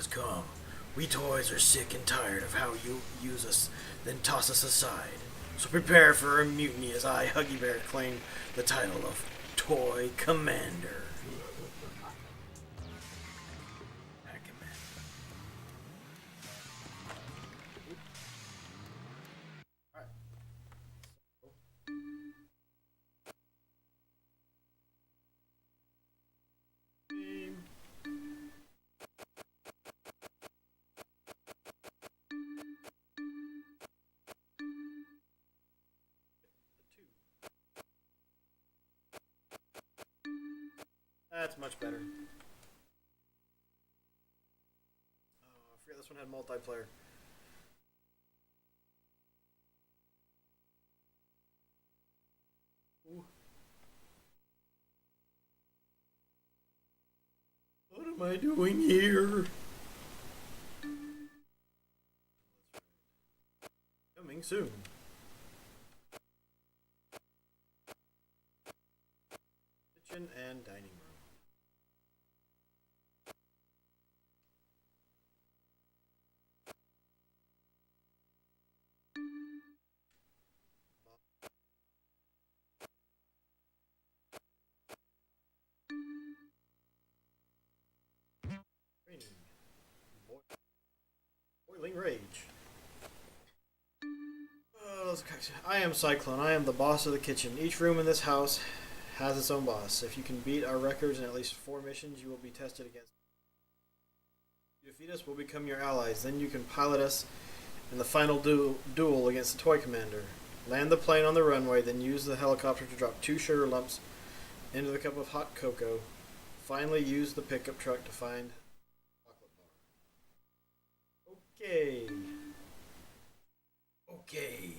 has come. We toys are sick and tired of how you use us, then toss us aside. So prepare for a mutiny as I, Huggy Bear, claim the title of Toy Commander. That's much better. Oh, I forget this one had multiplayer. Ooh. What am I doing here? Coming soon. Kitchen and dining room. Boiling rage. I am Cyclone. I am the boss of the kitchen. Each room in this house has its own boss. If you can beat our records in at least 4 missions, you will be tested against. If you defeat us, we'll become your allies. Then you can pilot us in the final duel against the Toy Commander. Land the plane on the runway, then use the helicopter to drop 2 sugar lumps into the cup of hot cocoa. Finally, use the pickup truck to find chocolate bar. Okay. Okay.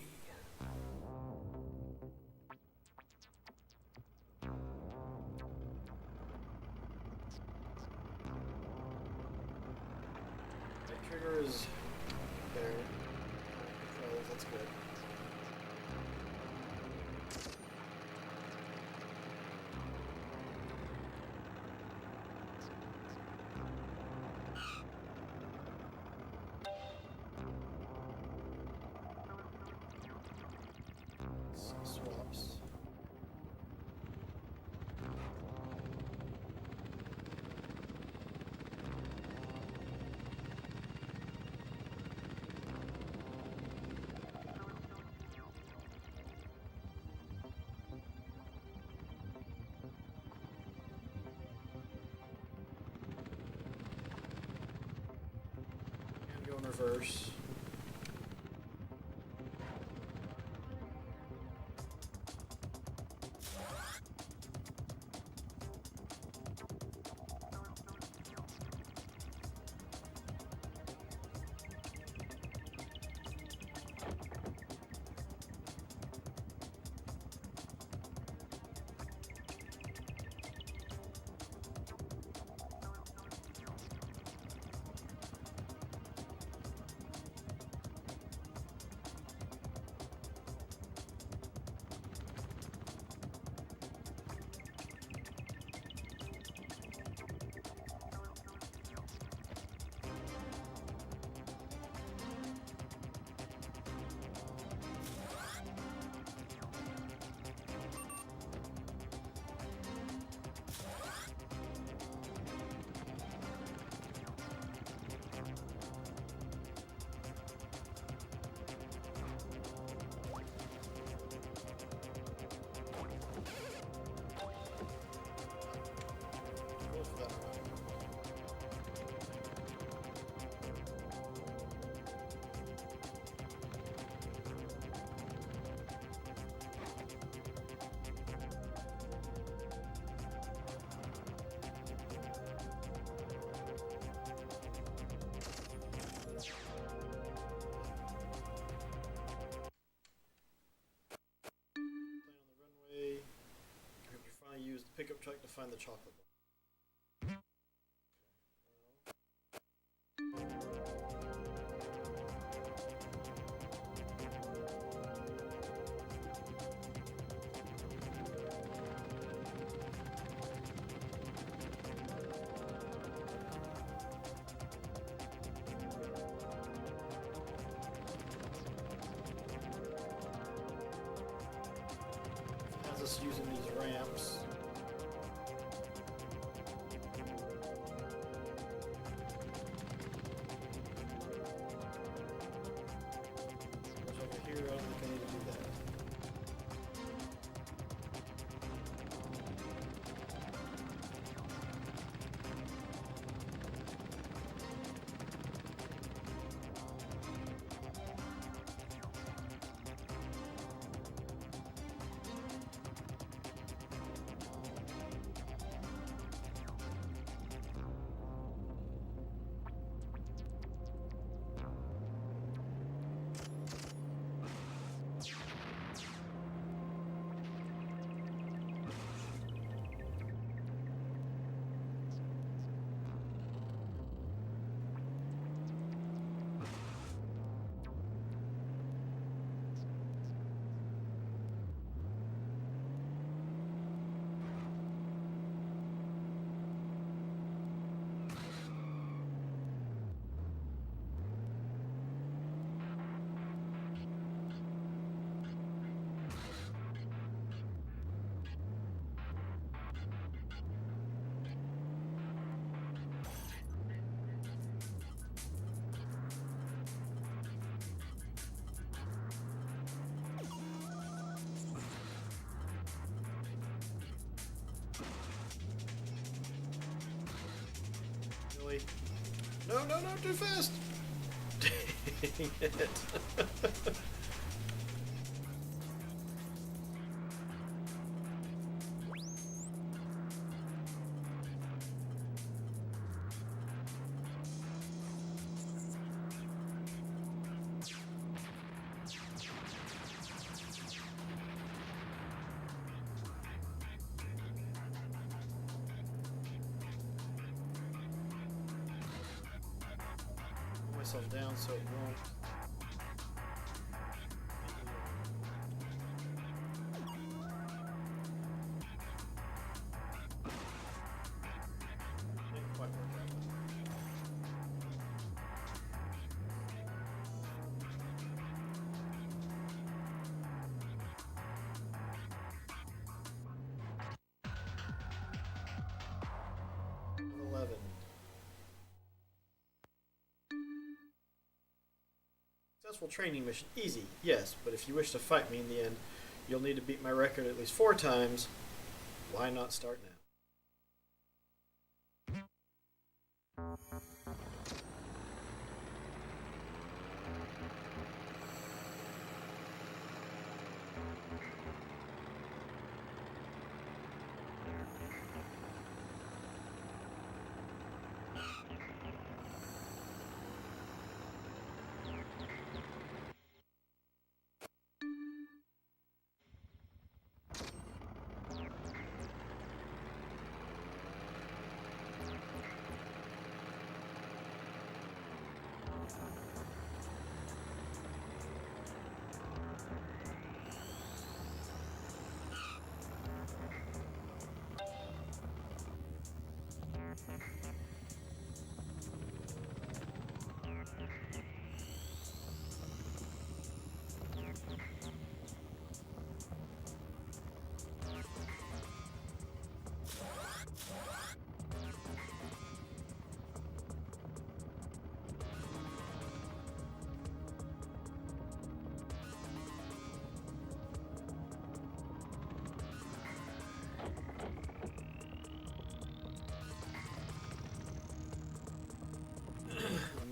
The trigger is there. Controls, that's good. Swaps. And go in reverse. Use the pickup truck to find the chocolate bar. practice using these ramps. Which over here, I don't think I need to do that. Really? No, no, no, too fast! Dang it. Myself down so it won't. Didn't quite work out. Level 11. Successful training mission. Easy, yes, but if you wish to fight me in the end, you'll need to beat my record at least 4 times. Why not start now?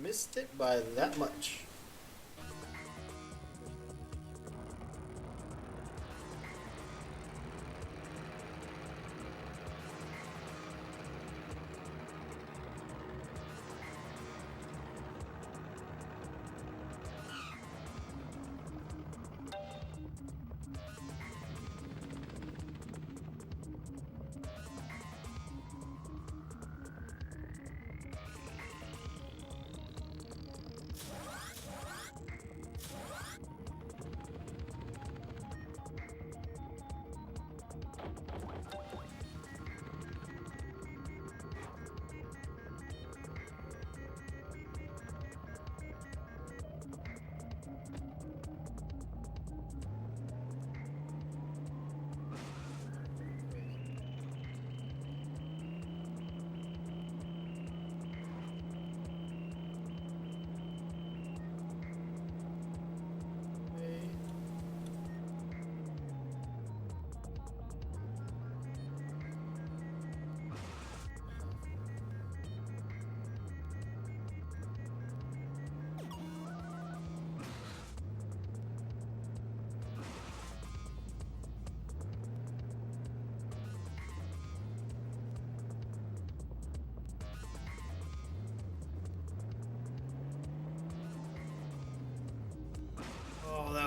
Missed it by that much.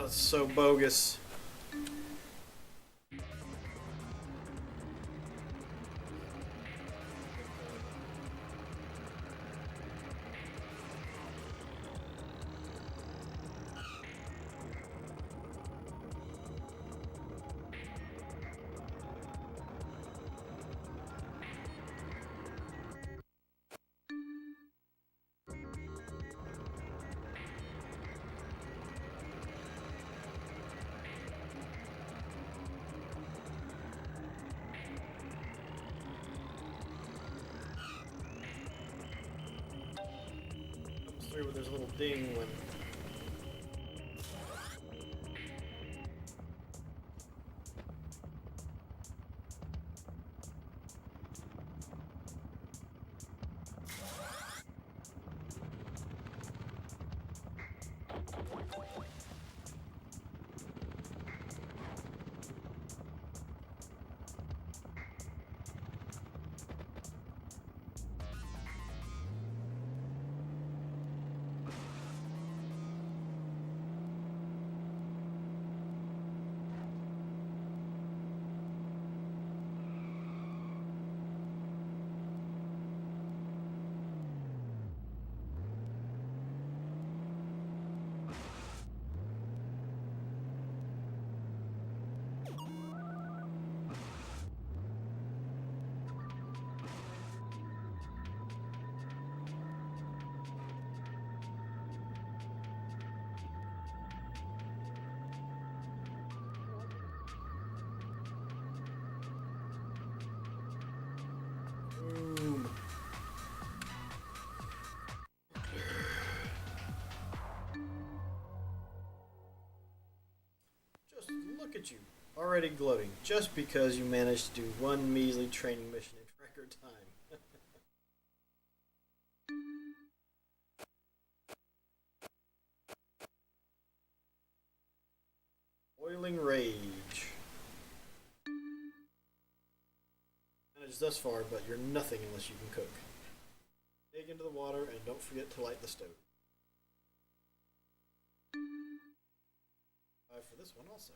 That's so bogus. Comes through with this little ding when. Boom. Just look at you, already gloating, just because you managed to do one measly training mission in record time. Boiling Rage. Managed thus far, but you're nothing unless you can cook. Dig into the water and don't forget to light the stove. For this one also.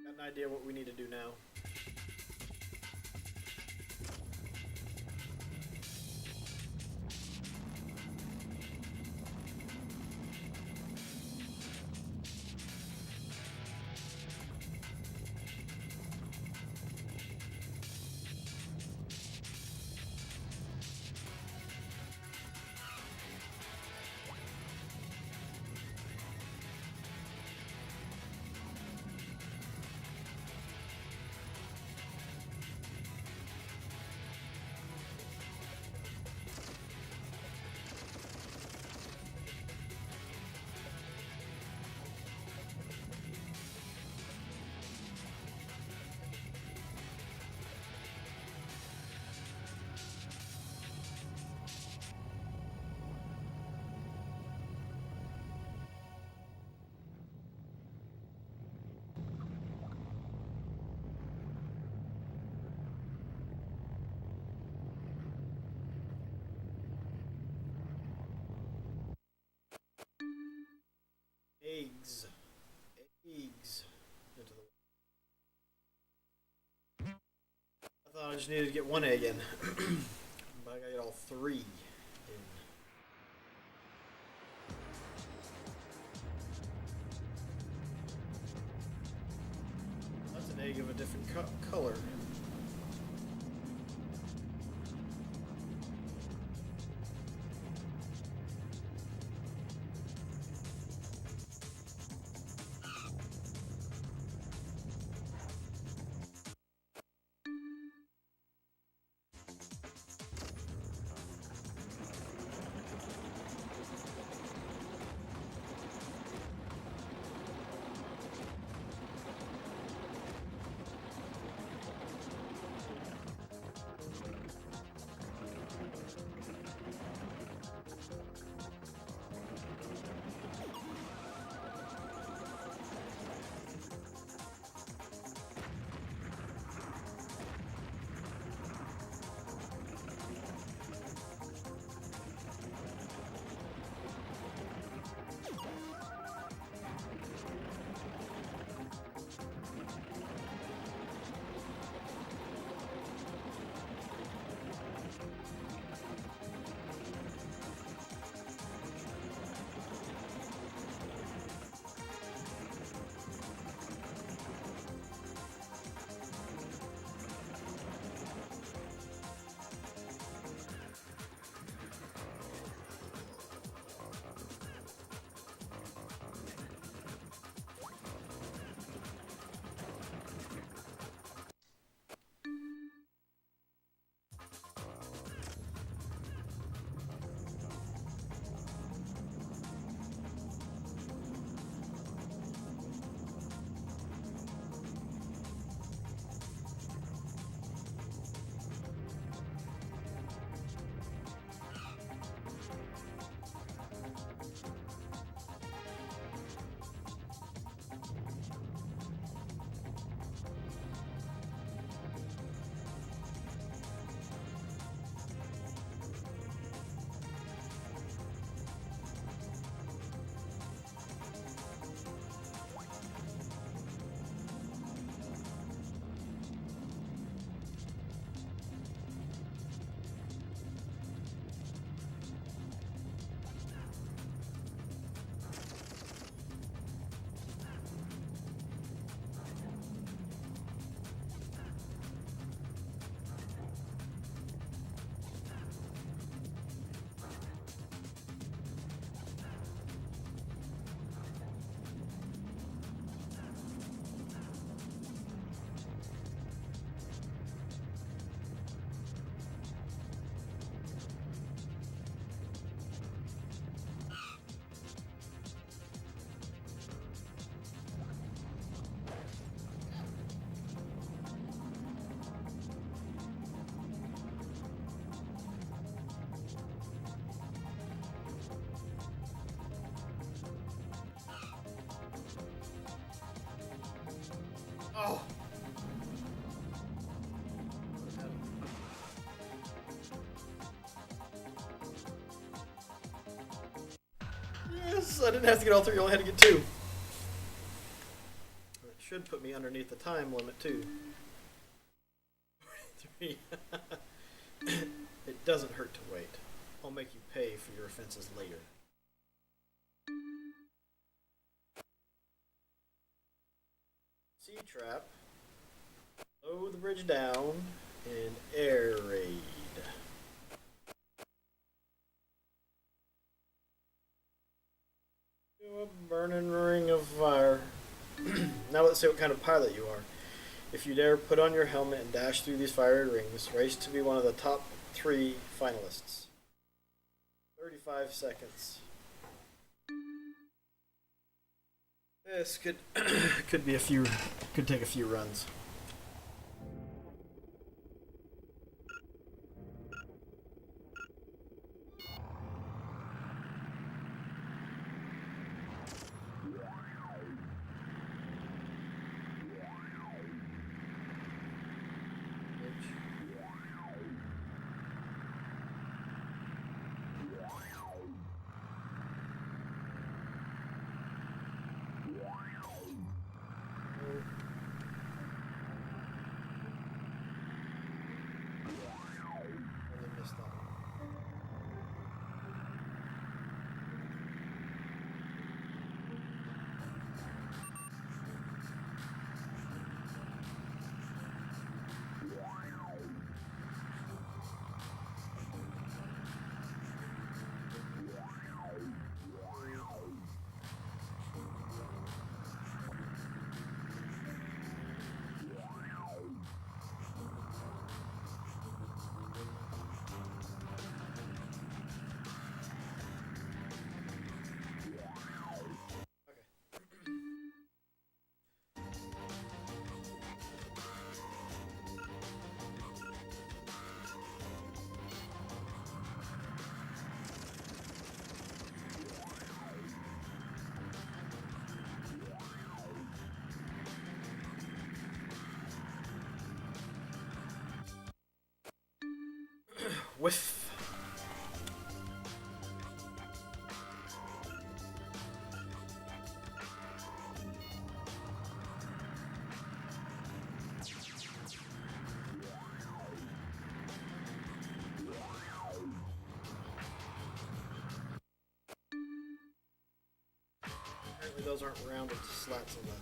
Got an idea what we need to do now. I just needed to get one egg in. But I gotta get all three in. That's an egg of a different color. Oh! Yes, I didn't have to get all three, I only had to get two. It should put me underneath the time limit too. 43. It doesn't hurt to wait. I'll make you pay for your offenses later. Sea trap. Slow the bridge down and air raid. Do a burning ring of fire. Now let's see what kind of pilot you are. If you dare put on your helmet and dash through these fiery rings, race to be one of the top 3 finalists. 35 seconds. This could could take a few runs. Whiff. Apparently those aren't rounded slats on that.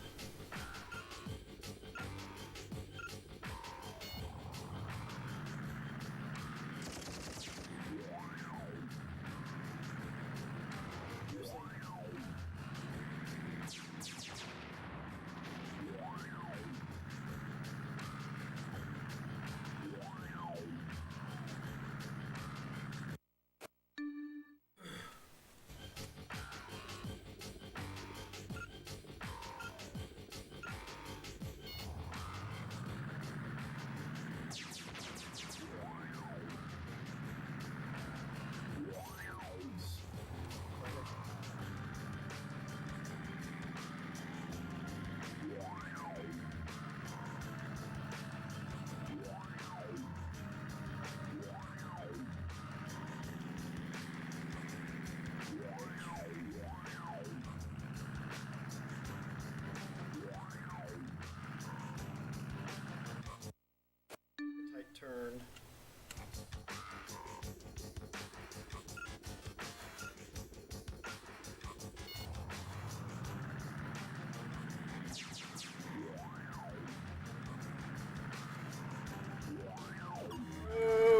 Tight turn.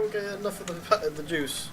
Okay, enough of the juice.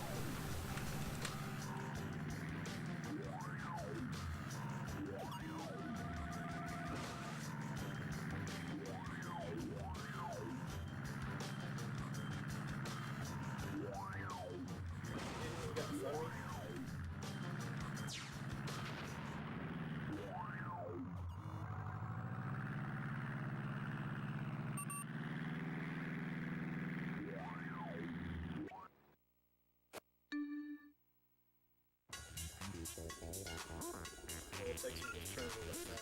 We'll take some turns with that.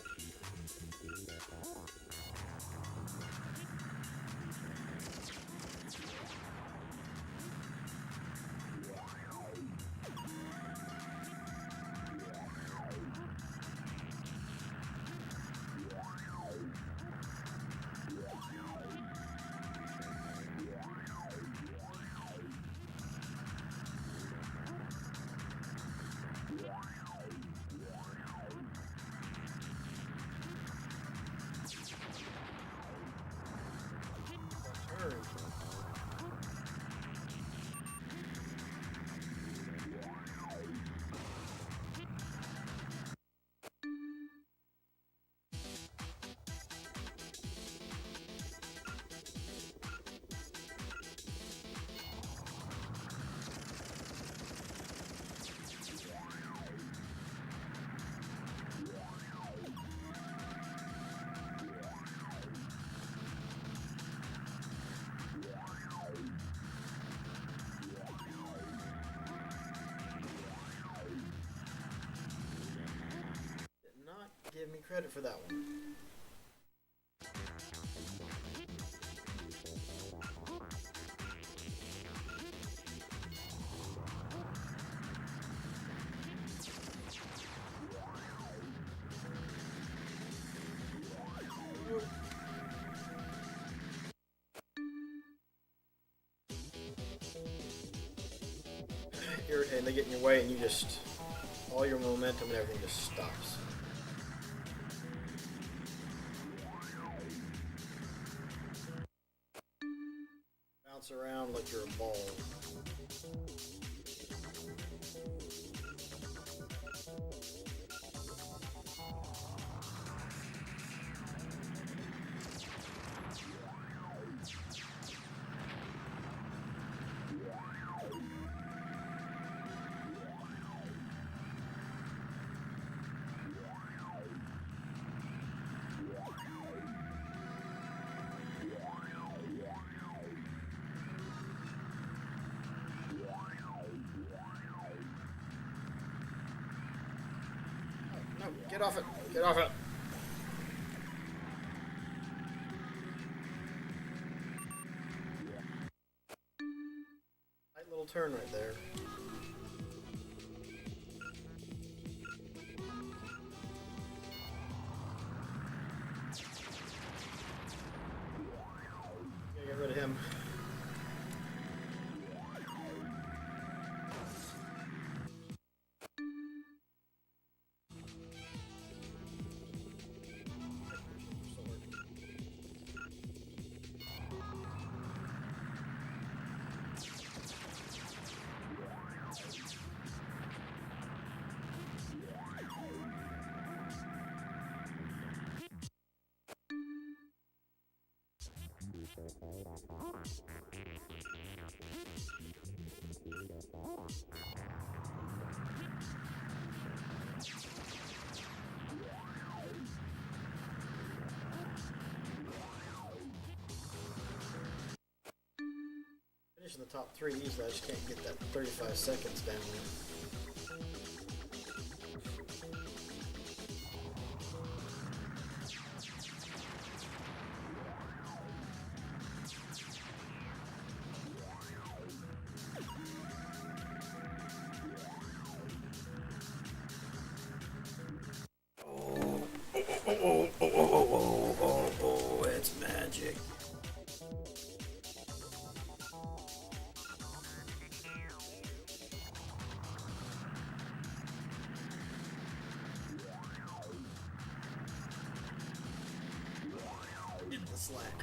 Turn. Did not give me credit for that one. Irritating, they get in your way and you just, all your momentum and everything just stops. Bounce around like you're a ball. No, get off it! Get off it! Tight little turn right there. Gotta get rid of him. Finishing the top 3 easily, I just can't get that 35 seconds down there. Oh, it's magic. Hit the slack.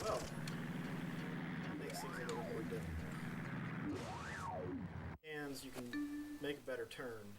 Well, that makes things a little more difficult. And you can make a better turn.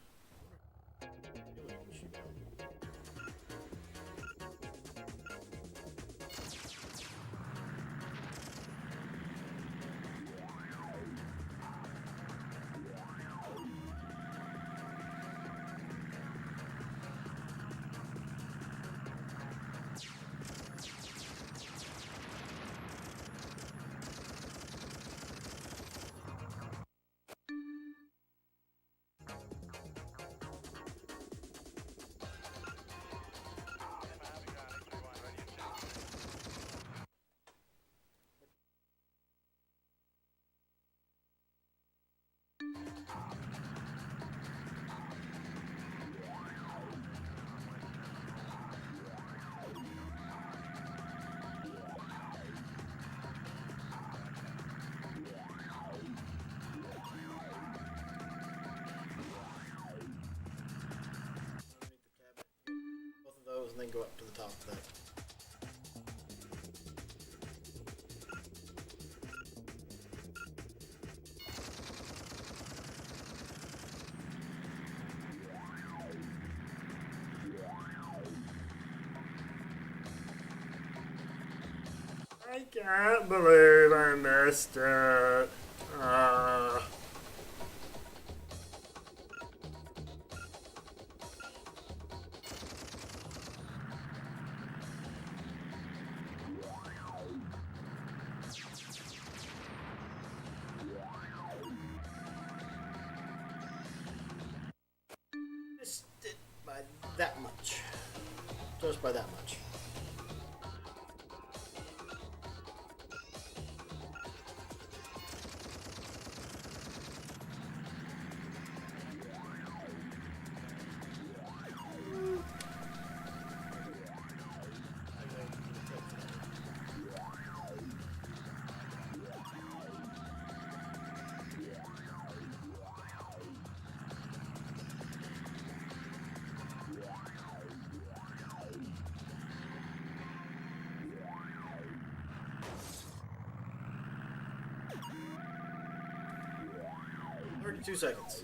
And then go up to the top of that. I can't believe I missed it. By that much. Just by that much. 32 seconds.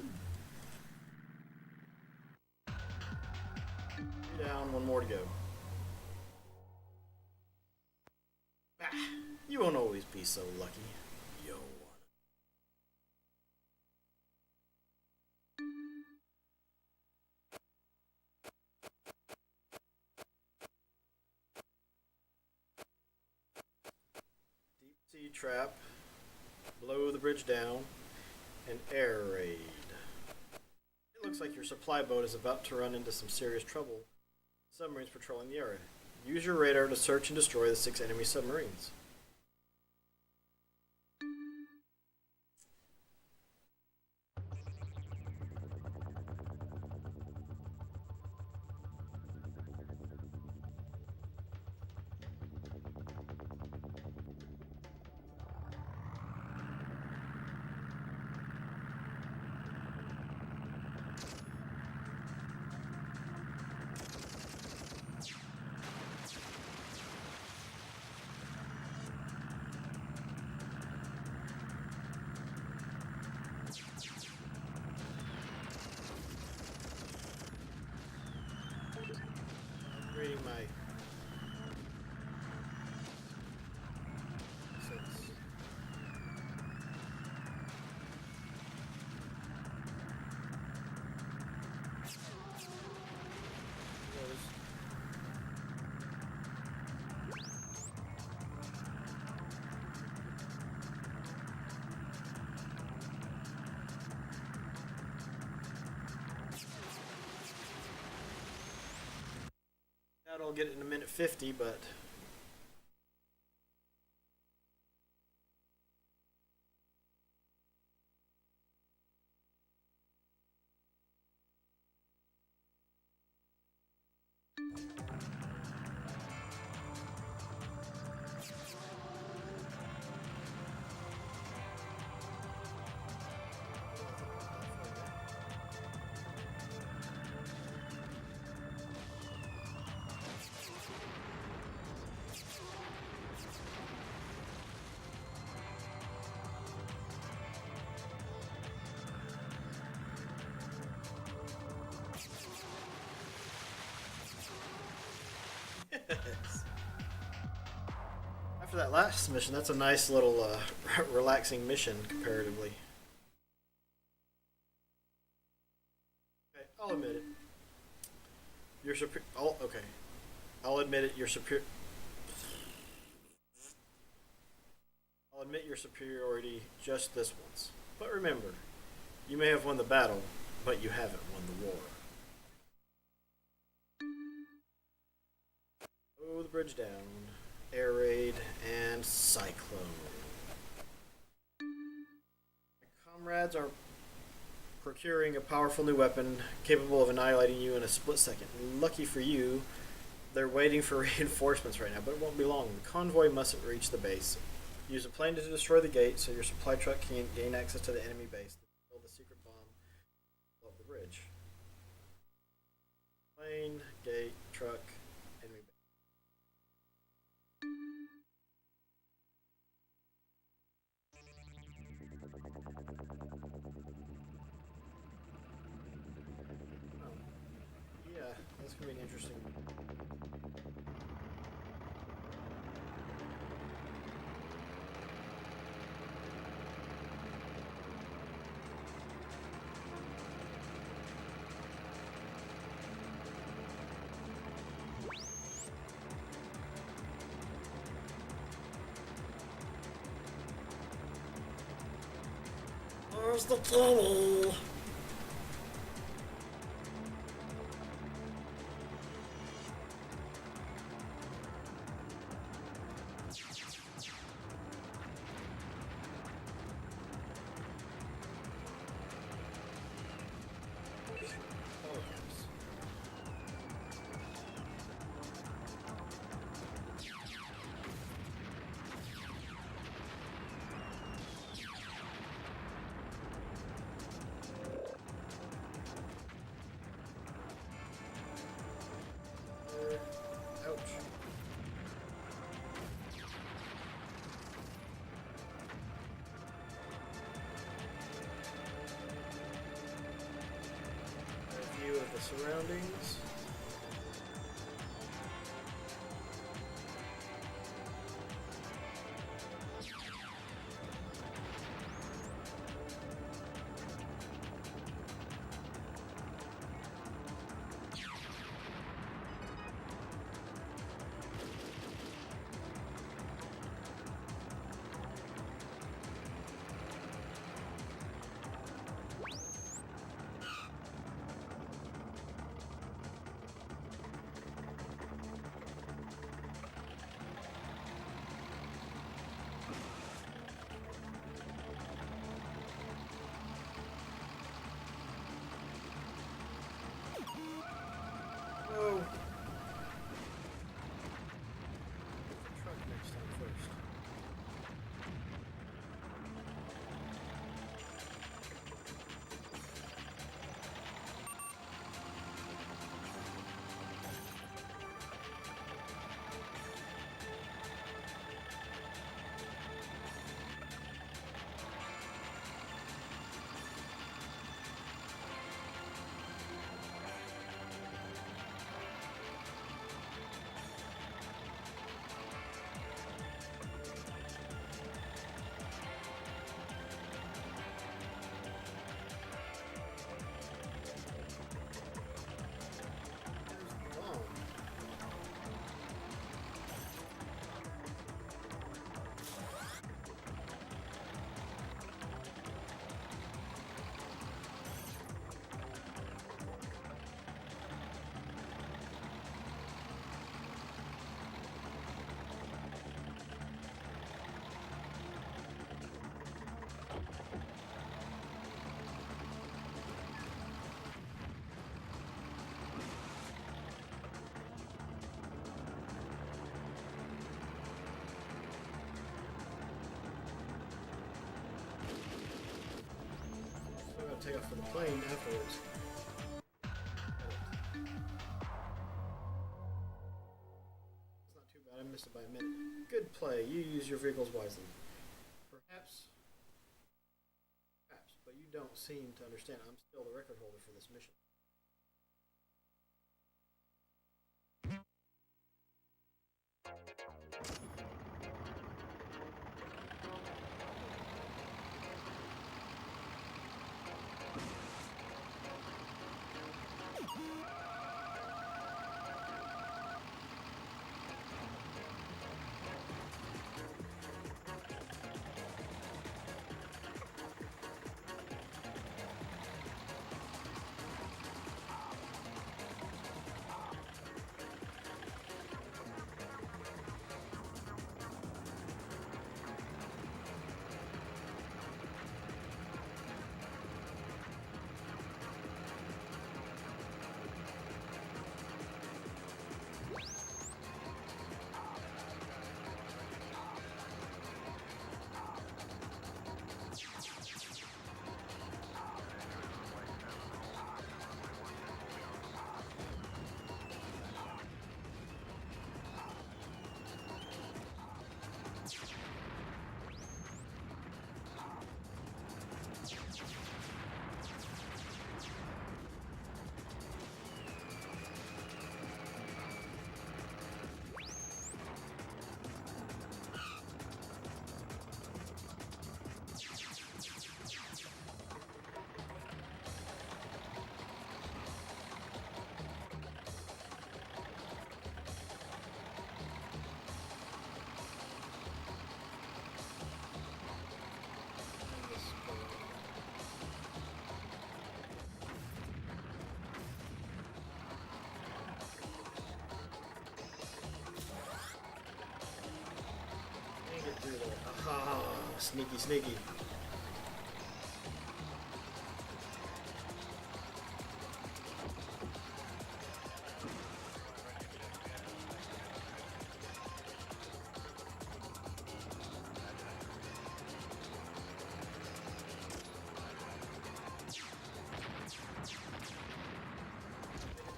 3 down, 1 more to go. Ah, you won't always be so lucky. Yo. Deep sea trap. Blow the bridge down. And air raid. It looks like your supply boat is about to run into some serious trouble. Submarines patrolling the area. Use your radar to search and destroy the 6 enemy submarines. Reading my That'll get it in a minute 50, but after that last mission, that's a nice little relaxing mission comparatively. Okay, I'll admit it. You're superior. Okay, I'll admit it. You're superior. I'll admit your superiority just this once. But remember, you may have won the battle, but you haven't won the war. Oh, the bridge down. Air raid and cyclone. My comrades are procuring a powerful new weapon capable of annihilating you in a split second. Lucky for you, they're waiting for reinforcements right now, but it won't be long. The convoy mustn't reach the base. Use a plane to destroy the gate so your supply truck can gain access to the enemy base. Build the secret bomb above the bridge. Plane, gate, truck, enemy base. Oh. Yeah, that's going to be an interesting. Where's the tunnel? surroundings. Oh. Truck next time first. Take off for the plane afterwards. It's not too bad. I missed it by a minute. Good play. You use your vehicles wisely. Perhaps, but you don't seem to understand. I'm still the record holder for this mission. Sneaky, sneaky.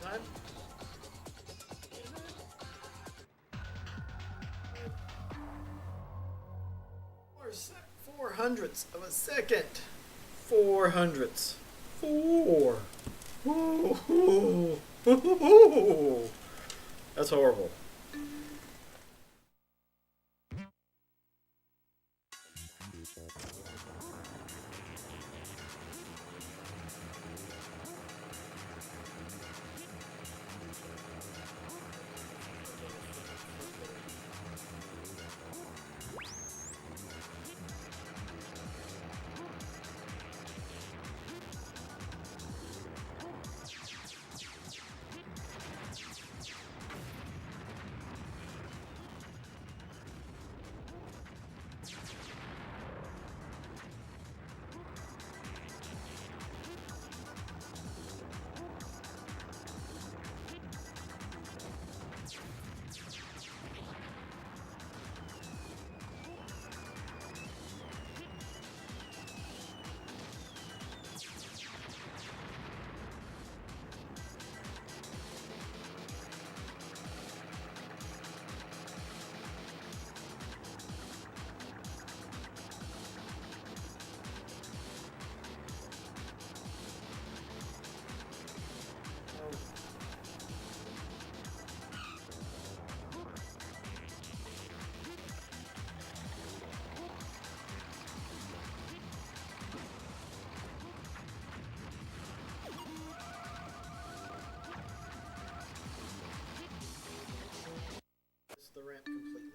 Time? 4 hundredths of a second. 4 hundredths. 4. Ooh. Ooh. That's horrible. It's the ramp completely.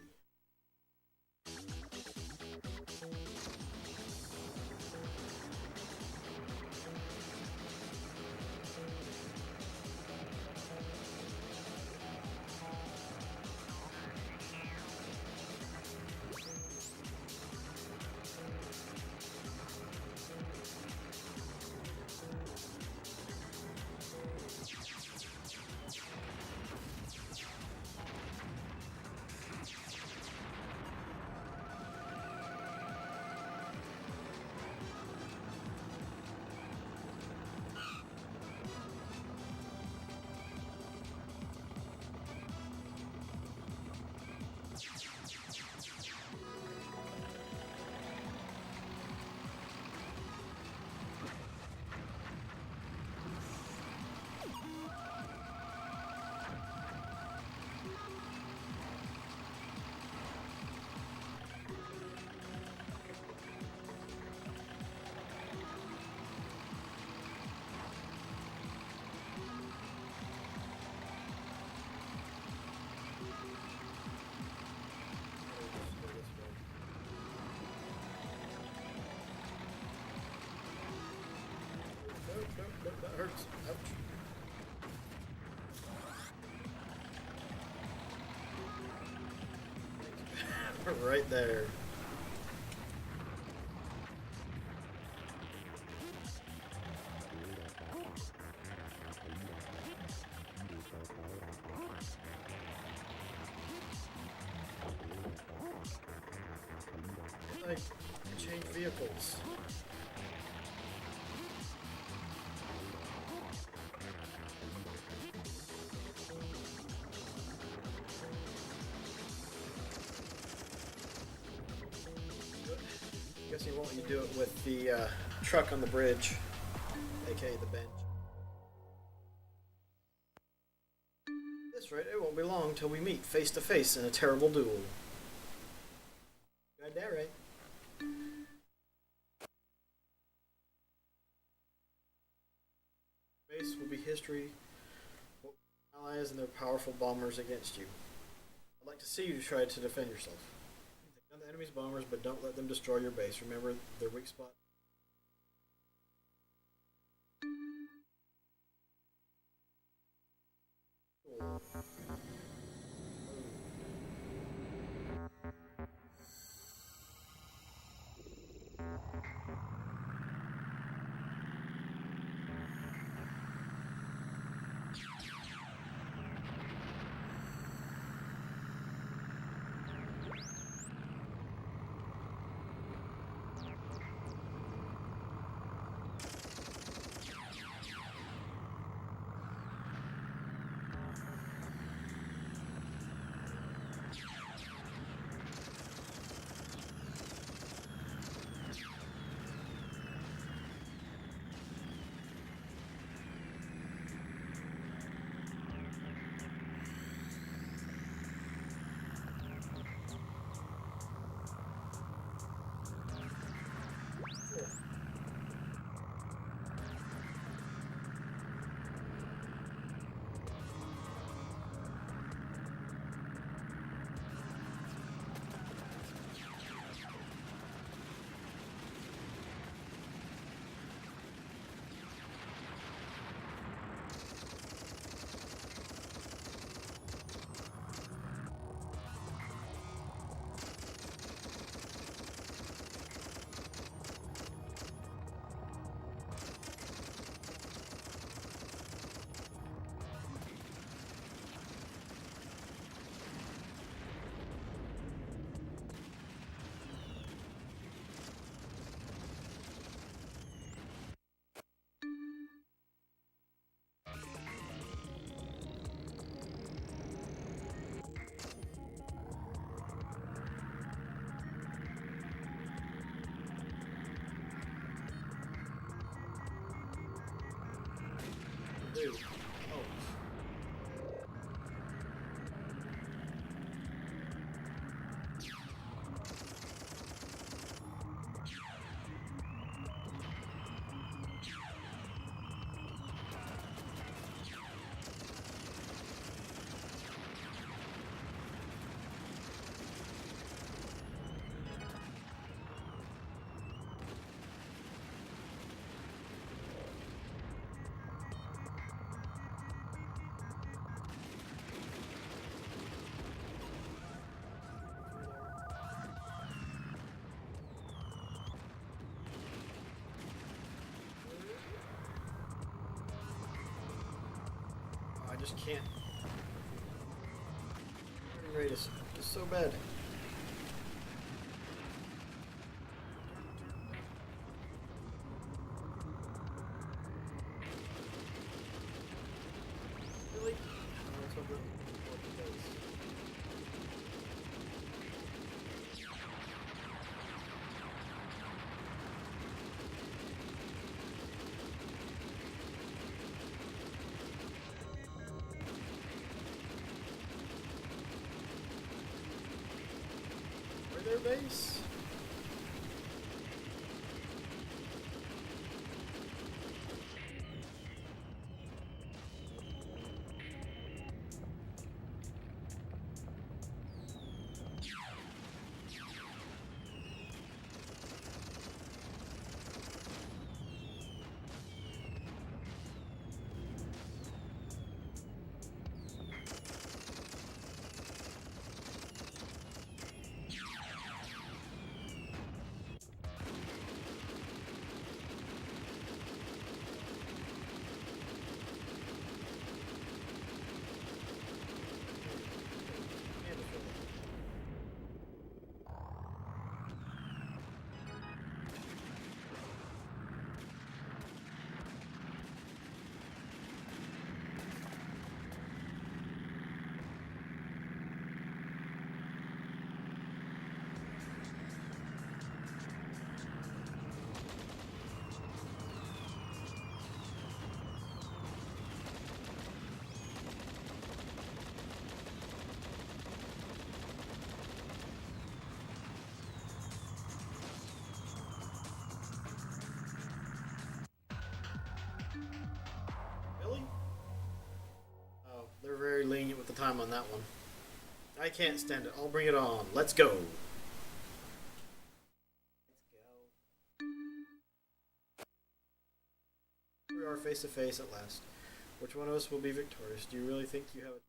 That hurts. Ouch. Right there. Like, change vehicles. Guess he won't. You do it with the truck on the bridge, aka the bench. That's right. It won't be long till we meet face to face in a terrible duel. Got that right. Face will be history. Allies and their powerful bombers against you. I'd like to see you try to defend yourself. Take down the enemy's bombers, but don't let them destroy your base. Remember their weak spot. Dude. Oh. I just can't. Frame rate is so bad. Really? Oh, let's hope it does. Their base. Really? Oh, they're very lenient with the time on that one. I can't stand it. I'll bring it on. Let's go. We are face to face at last. Which one of us will be victorious? Do you really think you have all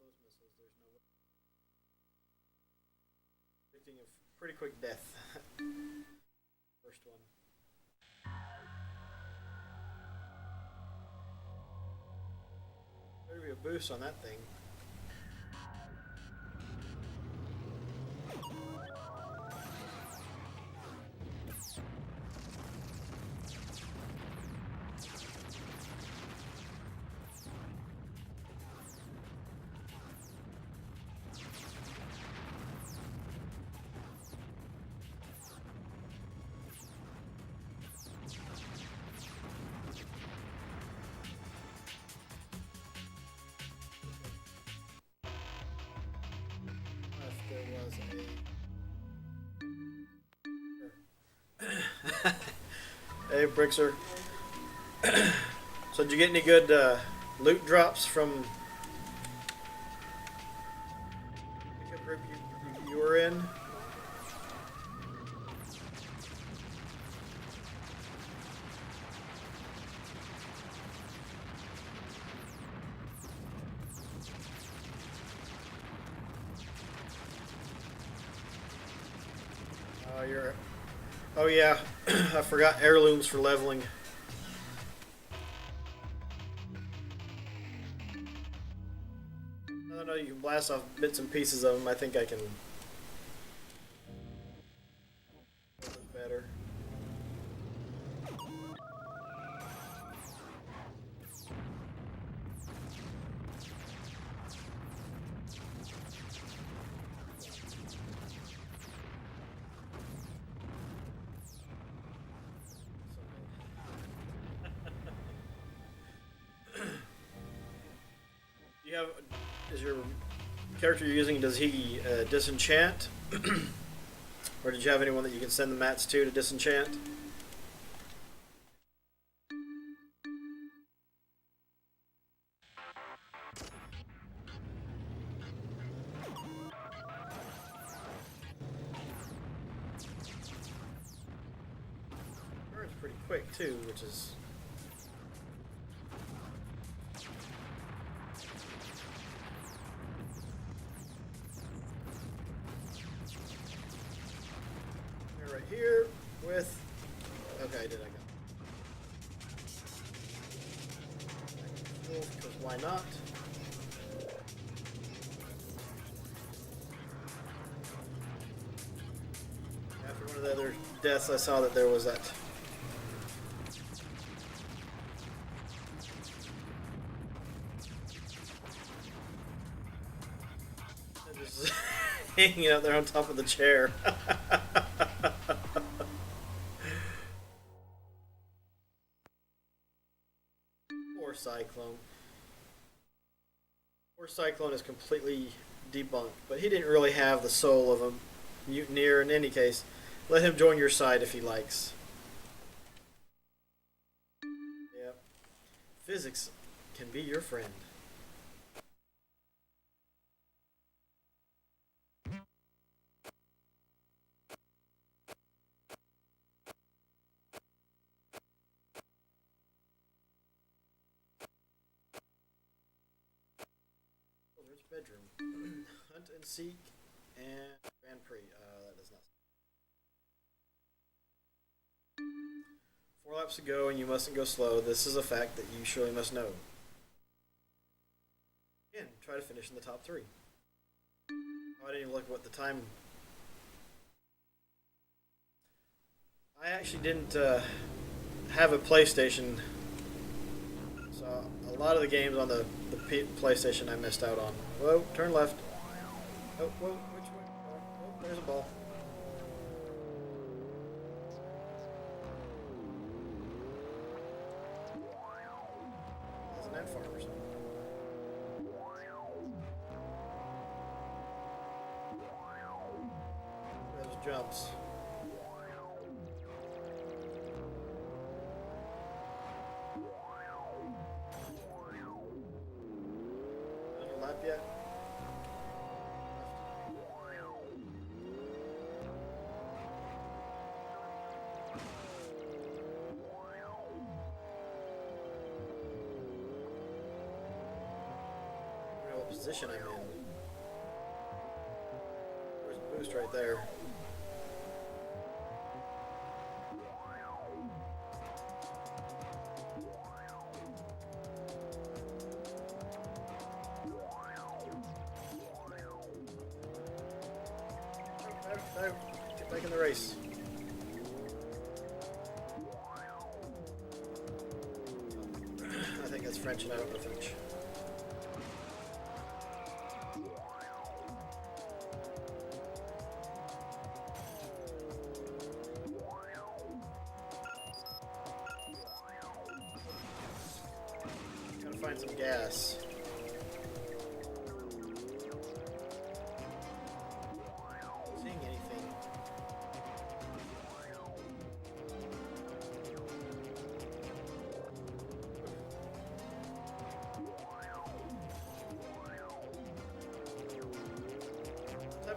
those missiles? There's no way. Predicting a pretty quick death. First one. Better be a boost on that thing. Hey, Brixer. So, did you get any good loot drops from the group you were in? Oh yeah, I forgot heirlooms for leveling. I don't know, you can blast off bits and pieces of them. I think I can look better. Do you have is your character you're using, does he disenchant, or did you have anyone that you can send the mats to disenchant? Burns pretty quick too, which is. Right here with. Okay, I got. Because why not? After one of the other deaths, I saw that there was that. Just hanging out there on top of the chair. Poor Cyclone. Poor Cyclone is completely debunked, but he didn't really have the soul of a mutineer in any case. Let him join your side if he likes. Yep. Physics can be your friend. Bedroom. Hunt and seek and Grand Prix. That does not. 4 laps to go and you mustn't go slow. This is a fact that you surely must know. Again, try to finish in the top 3. Oh, I didn't even look at what the time. I actually didn't have a PlayStation, so a lot of the games on the PlayStation I missed out on. Whoa, turn left. Oh, whoa, which way? Oh, there's a ball. Isn't that far or something? Those jumps. Lap yet? What position I'm in? There's a boost right there. Get back in the race. I think that's French and I don't know French. Gotta find some gas.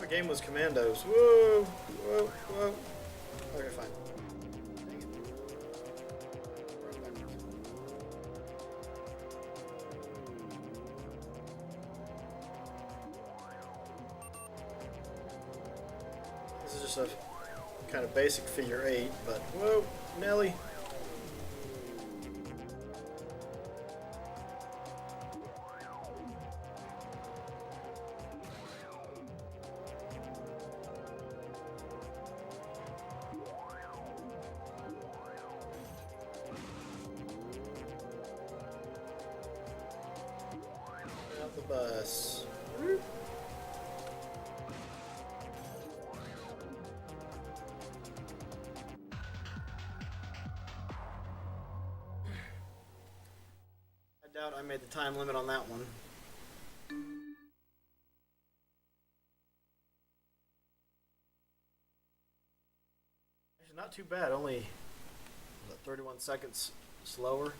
Game was Commandos. Whoa, whoa, whoa. Okay, fine. Dang it. This is just a kind of basic figure 8, but whoa, Nelly. The bus. Woo. I doubt I made the time limit on that one. Actually, not too bad. Only 31 seconds slower.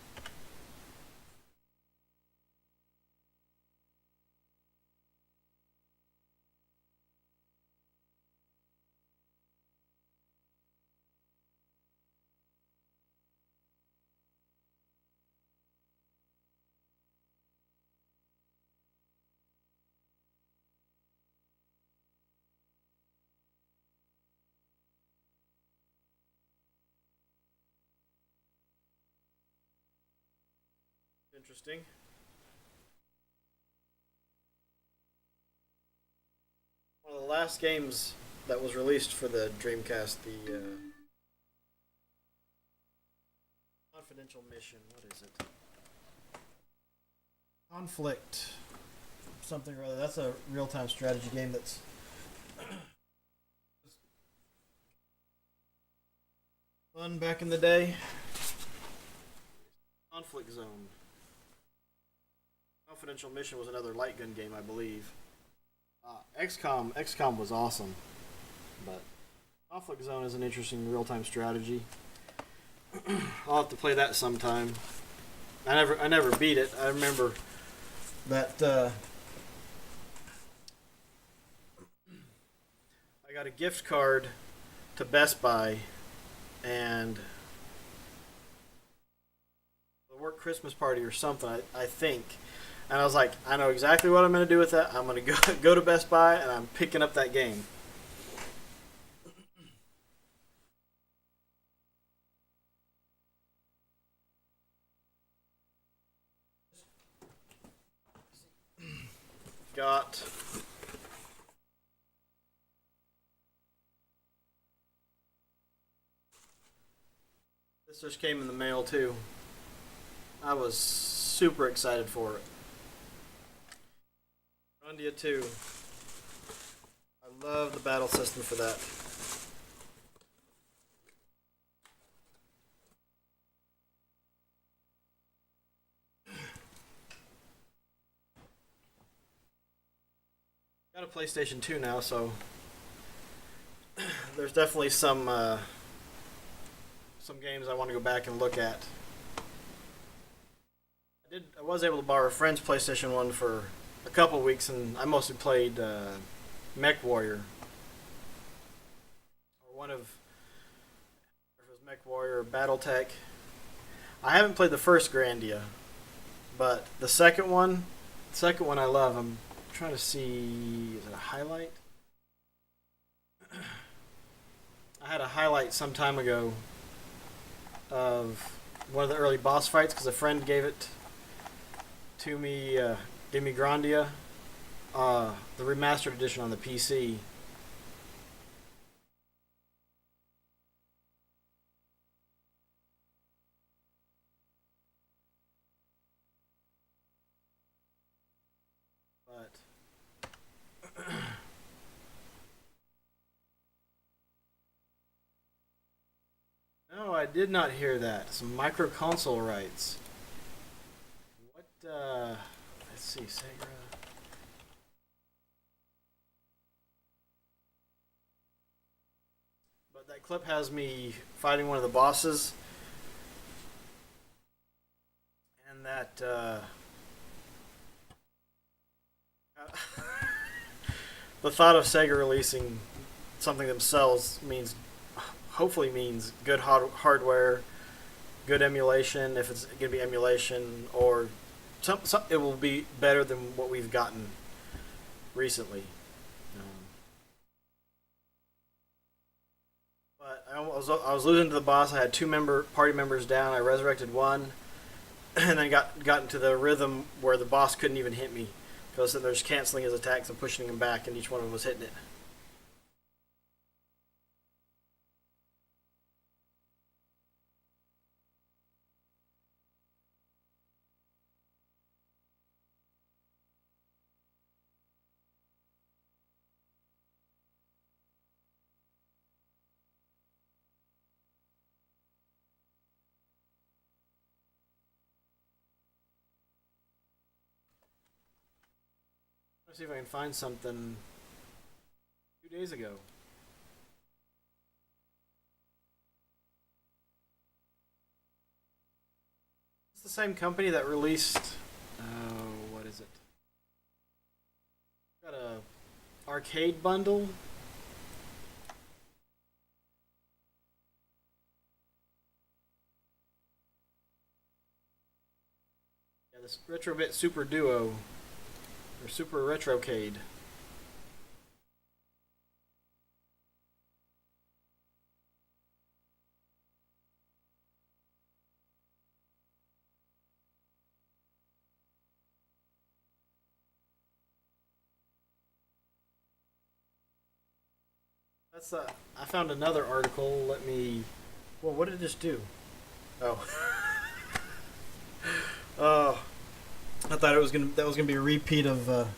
Interesting. One of the last games that was released for the Dreamcast, the confidential mission. What is it? Conflict. Something or other. That's a real-time strategy game that's fun back in the day. Conflict Zone. Confidential Mission was another light gun game, I believe. XCOM was awesome, but Conflict Zone is an interesting real-time strategy. I'll have to play that sometime. I never beat it. I remember that I got a gift card to Best Buy and the work Christmas party or something. I think. And I was like, I know exactly what I'm going to do with that. I'm going to go to Best Buy, and I'm picking up that game. Got this just came in the mail too. I was super excited for it. Grandia 2. I love the battle system for that. Got a PlayStation 2 now, so there's definitely some games I want to go back and look at. I was able to borrow a friend's PlayStation 1 for a couple weeks, and I mostly played Mech Warrior. Or one of, if it was Mech Warrior or Battletech. I haven't played the first Grandia, but the second one I love. I'm trying to see, is it a highlight? I had a highlight some time ago of one of the early boss fights because a friend gave it to me, gave me Grandia, the remastered edition on the PC. But no, I did not hear that. Some micro console rights. What? Let's see, Sega. But that clip has me fighting one of the bosses, and that the thought of Sega releasing something themselves hopefully means good hardware, good emulation. If it's going to be emulation, or it will be better than what we've gotten recently. But I was losing to the boss. I had party members down. I resurrected one, and then got into the rhythm where the boss couldn't even hit me because they're just canceling his attacks and pushing him back, and each one of them was hitting it. Let's see if I can find something 2 days ago. the same company that released. Oh, what is it? Got a arcade bundle. Yeah, this Retrobit Super Duo or Super Retrocade. That's I found another article. Let me. Well, what did it just do? Oh. Oh. I thought it was gonna. That was gonna be a repeat of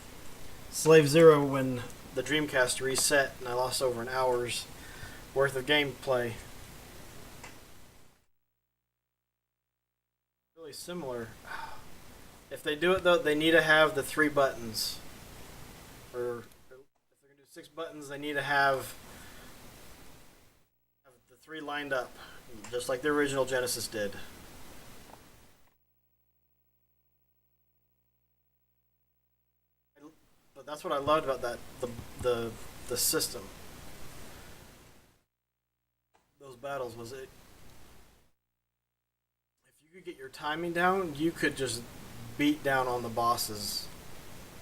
Slave Zero when the Dreamcast reset and I lost over an hour's worth of gameplay. Really similar. If they do it though, they need to have the 3 buttons. Or if they're gonna do 6 buttons, they need to have the 3 lined up, just like the original Genesis did. But that's what I loved about that the the system. Those battles was it. If you could get your timing down, you could just beat down on the bosses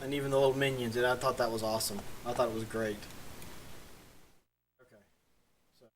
and even the little minions, and I thought that was awesome. I thought it was great. Okay, so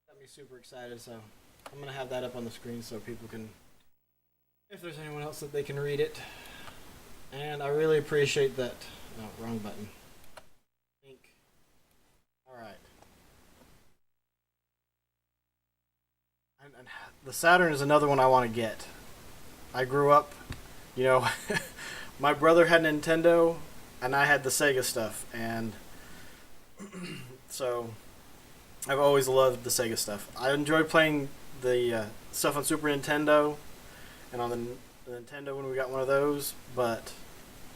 got me super excited. So I'm gonna have that up on the screen so people can, if there's anyone else that they can read it. And I really appreciate that. Oh, wrong button. Ink. All right. And the Saturn is another one I want to get. I grew up, you know, my brother had Nintendo, and I had the Sega stuff, and so I've always loved the Sega stuff. I enjoyed playing the stuff on Super Nintendo and on the Nintendo when we got one of those, but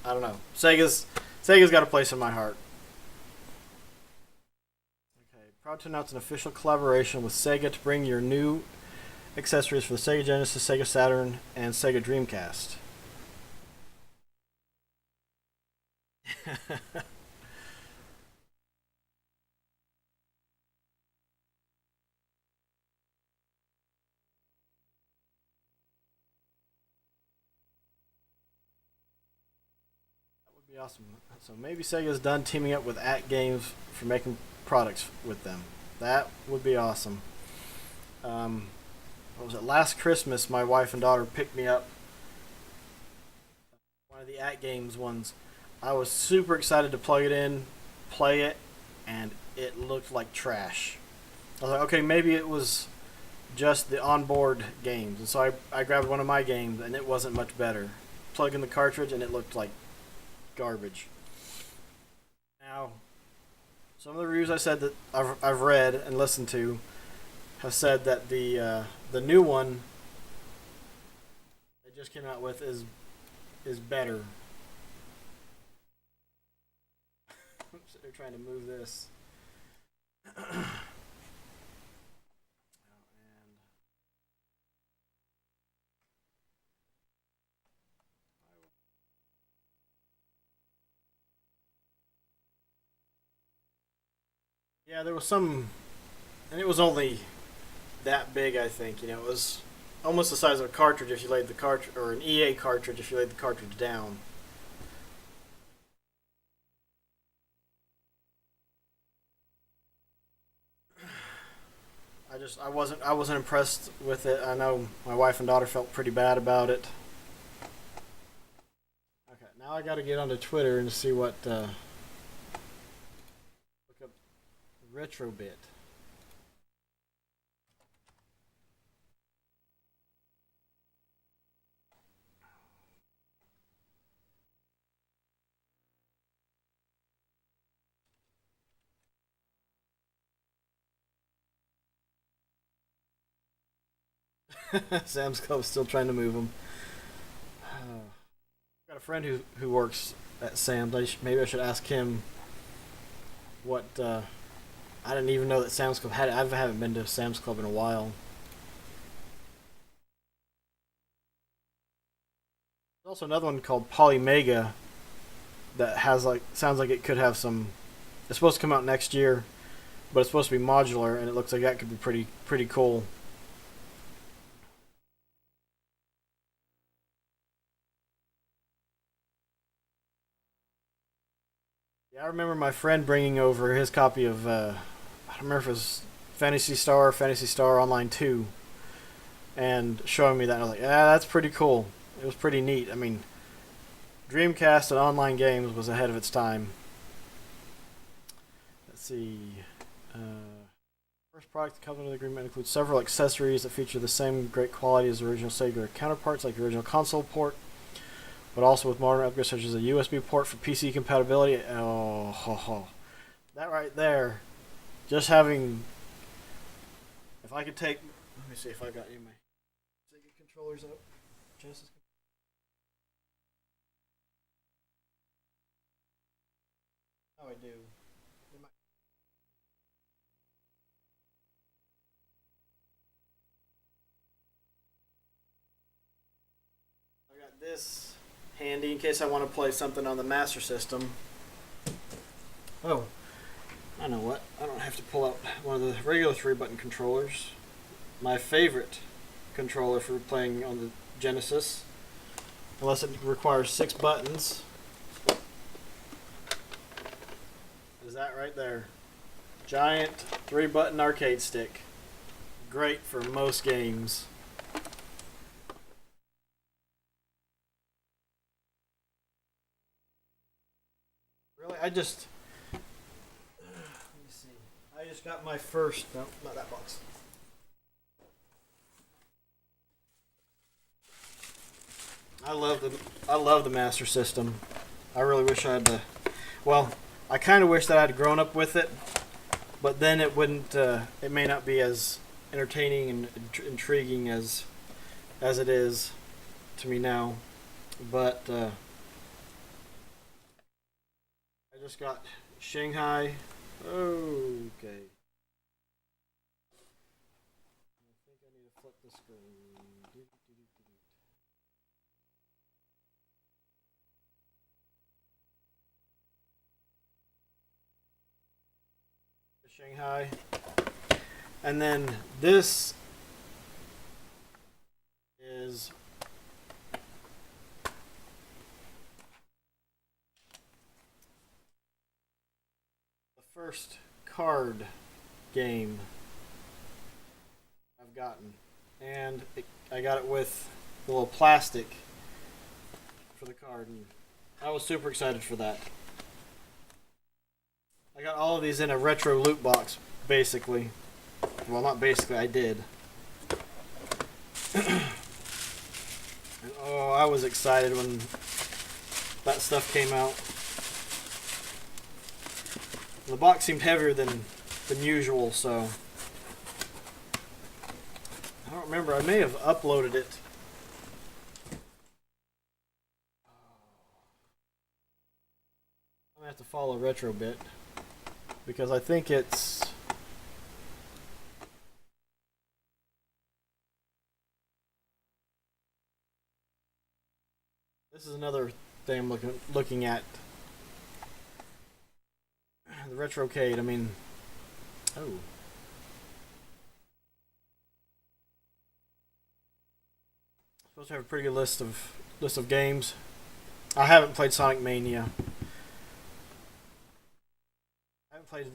I don't know. Sega's got a place in my heart. Okay, proud to announce an official collaboration with Sega to bring your new accessories for the Sega Genesis, Sega Saturn, and Sega Dreamcast. That would be awesome. So maybe Sega's done teaming up with At Games for making products with them. That would be awesome. What was it? Last Christmas, my wife and daughter picked me up one of the At Games ones. I was super excited to plug it in, play it, and it looked like trash. I was like, okay, maybe it was just the onboard games. And so I grabbed one of my games, and it wasn't much better. Plug in the cartridge, and it looked like garbage. Now, some of the reviews I said that I've read and listened to have said that the new one they just came out with is better. They're trying to move this. And yeah, there was some, and it was only that big. I think it was almost the size of a cartridge if you laid the cartridge, or an EA cartridge if you laid the cartridge down. I wasn't impressed with it. I know my wife and daughter felt pretty bad about it. Okay, now I got to get onto Twitter and see what look up Retrobit. Sam's Club's still trying to move them. Got a friend who works at Sam's. Maybe I should ask him what. I didn't even know that Sam's Club had it. I haven't been to Sam's Club in a while. There's also another one called Polymega that has sounds like it could have some. It's supposed to come out next year, but it's supposed to be modular, and it looks like that could be pretty cool. Yeah, I remember my friend bringing over his copy of I don't remember if it was Fantasy Star Online 2, and showing me that. And I was like, yeah, that's pretty cool. It was pretty neat. I mean, Dreamcast and online games was ahead of its time. Let's see. First product to come into the agreement includes several accessories that feature the same great quality as the original Sega counterparts, like the original console port, but also with modern upgrades such as a USB port for PC compatibility. Oh, ho, ho. That right there, just having. If I could take. Let me see if I got any of my Sega controllers up. Genesis. Oh, I do. I got this handy in case I want to play something on the Master System. Oh, I know what. I don't have to pull out one of the regular 3-button controllers. My favorite controller for playing on the Genesis, unless it requires 6 buttons, is that right there. Giant 3-button arcade stick. Great for most games. Really, let me see. I just got my first. No, not that box. I love the Master System. I really wish I had the. Well, I kind of wish that I'd grown up with it, but then it wouldn't. It may not be as entertaining and intriguing as it is to me now. But I just got Shanghai. Okay. I think I need to flip the screen. Shanghai. And then this is the first card game I've gotten. And I got it with the little plastic for the card. And I was super excited for that. I got all of these in a retro loot box, basically. Well, not basically, I did. And, oh, I was excited when that stuff came out. The box seemed heavier than usual, so I don't remember. I may have uploaded it. I'm gonna have to follow Retro Bit because I think it's. This is another thing I'm looking at. The Retrocade. I mean, oh. Supposed to have a pretty good list of games. I haven't played Sonic Mania. I haven't played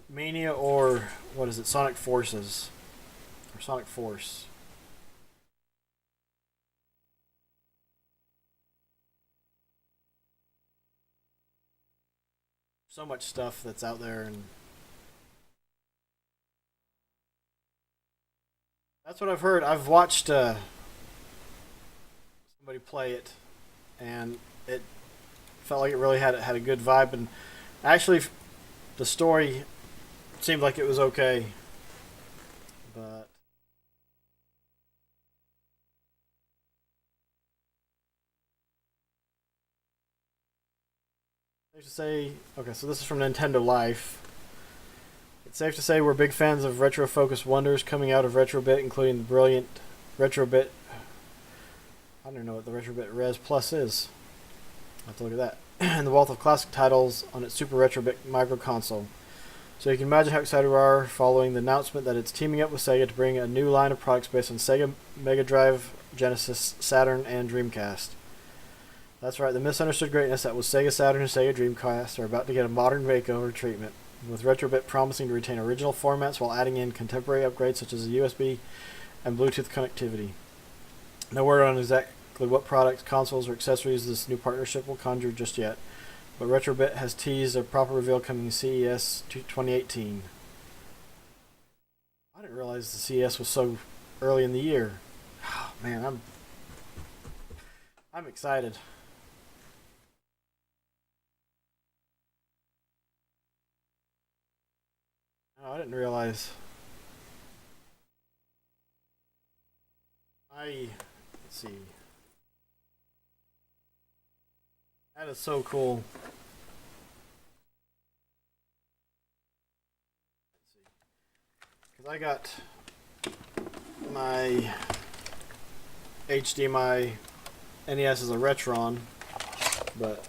Mania or what is it? Sonic Forces or Sonic Force. So much stuff that's out there, and that's what I've heard. I've watched somebody play it, and it felt like it really had a good vibe. And actually, the story seemed like it was okay, but Safe to say, okay, so this is from Nintendo Life. It's safe to say we're big fans of retro-focused wonders coming out of Retrobit, including the brilliant Retrobit. I don't know what the Retrobit Res Plus is. I'll have to look at that. And the wealth of classic titles on its Super Retrobit micro console. So you can imagine how excited we are following the announcement that it's teaming up with Sega to bring a new line of products based on Sega Mega Drive, Genesis, Saturn, and Dreamcast. That's right, the misunderstood greatness that was Sega Saturn and Sega Dreamcast are about to get a modern makeover treatment, with Retrobit promising to retain original formats while adding in contemporary upgrades such as USB and Bluetooth connectivity. No word on exactly what products, consoles, or accessories this new partnership will conjure just yet, but Retrobit has teased a proper reveal coming CES 2018. I didn't realize the CES was so early in the year. Oh, man, I'm excited. Oh, I didn't realize. Let's see. That is so cool. Let's see. Because I got my HDMI NES as a Retron, but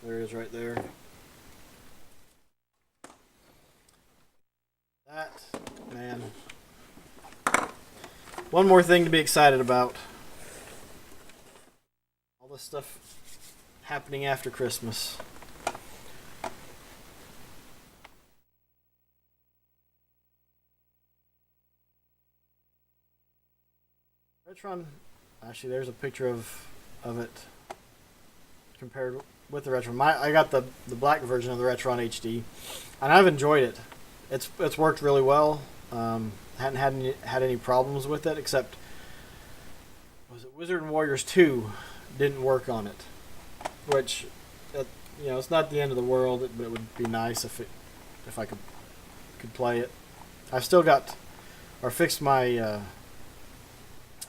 there it is right there. That, man. One more thing to be excited about. All this stuff happening after Christmas. Retron, actually there's a picture of it compared with the Retron. I got the black version of the Retron HD, and I've enjoyed it. It's worked really well. Hadn't had any problems with it, except was it Wizard and Warriors 2 didn't work on it, which it's not the end of the world, but it would be nice if I could play it. I've still got or fixed my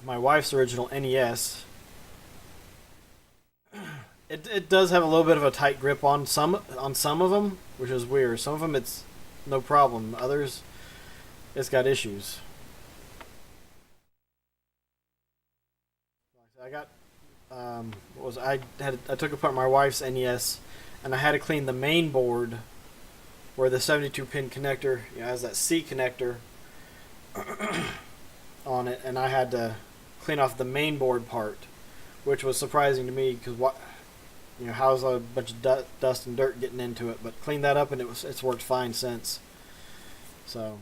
my wife's original NES. It does have a little bit of a tight grip on some of them, which is weird. Some of them it's no problem. Others, it's got issues. I got I took apart my wife's NES, and I had to clean the main board where the 72-pin connector has that C connector on it, and I had to clean off the main board part, which was surprising to me because how's a bunch of dust and dirt getting into it? But cleaned that up, and it's worked fine since. So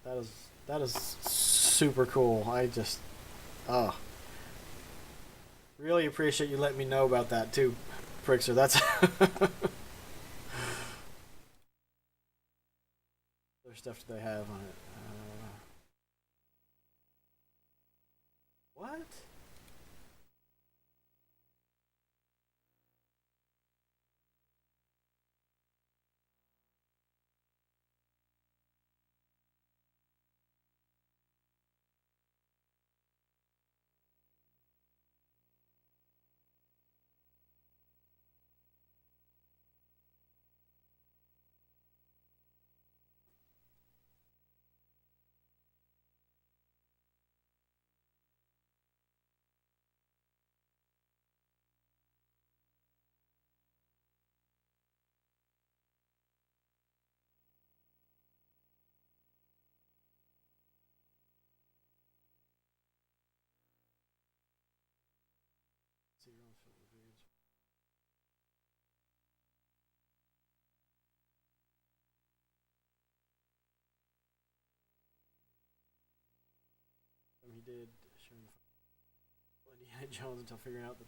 that is super cool. I just really appreciate you letting me know about that too, Prixer. That's other stuff that they have on it. What? He did Indiana Jones until figuring out that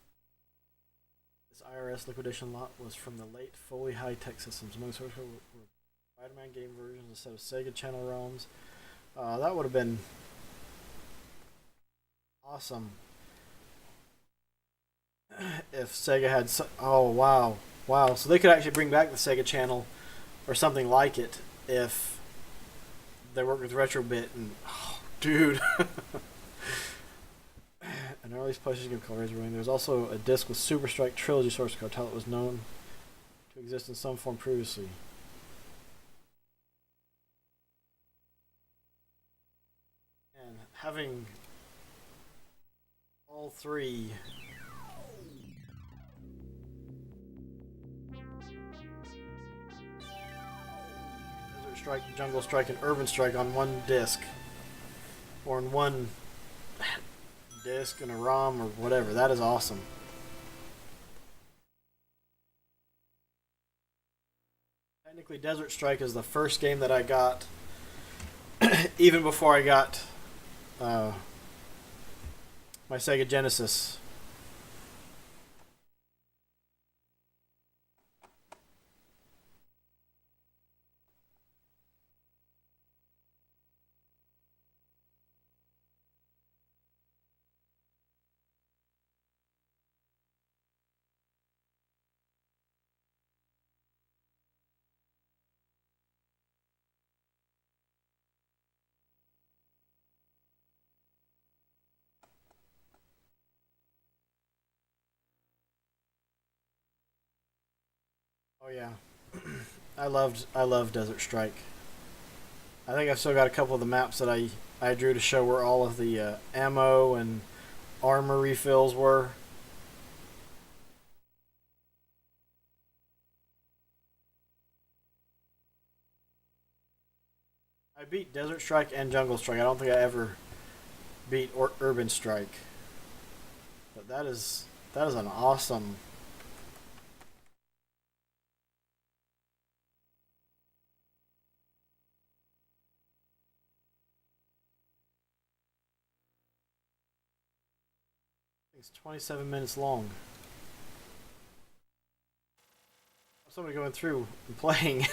this IRS liquidation lot was from the late Foley high-tech systems. Among sources were Spider-Man game versions instead of Sega Channel ROMs. That would have been awesome if Sega had. Oh wow! So they could actually bring back the Sega Channel or something like it if they worked with Retrobit, and oh, dude. An earliest PlayStation game called Razor Wing. There was also a disc with Super Strike Trilogy source code. How it was known to exist in some form previously. And having all three Desert Strike, Jungle Strike, and Urban Strike on one disc, or in one disc and a ROM or whatever, that is awesome. Technically, Desert Strike is the first game that I got, even before I got my Sega Genesis. Oh yeah, I loved Desert Strike. I think I've still got a couple of the maps that I drew to show where all of the ammo and armor refills were. I beat Desert Strike and Jungle Strike. I don't think I ever beat Urban Strike, but that is an awesome. It's 27 minutes long. Somebody going through and playing.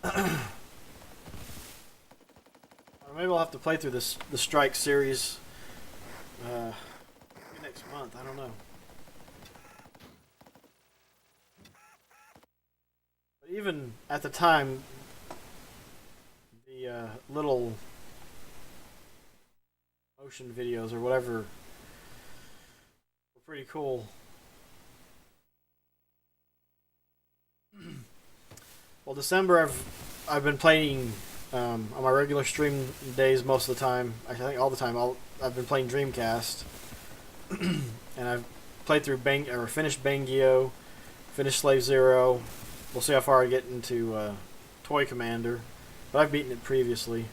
Maybe I'll have to play through the Strike series next month. I don't know. But even at the time, the little motion videos or whatever were pretty cool. Well, December I've been playing on my regular stream days most of the time. I think all the time. I've been playing Dreamcast, and I've played through finished Bangio, finished Slave Zero. We'll see how far I get into Toy Commander, but I've beaten it previously.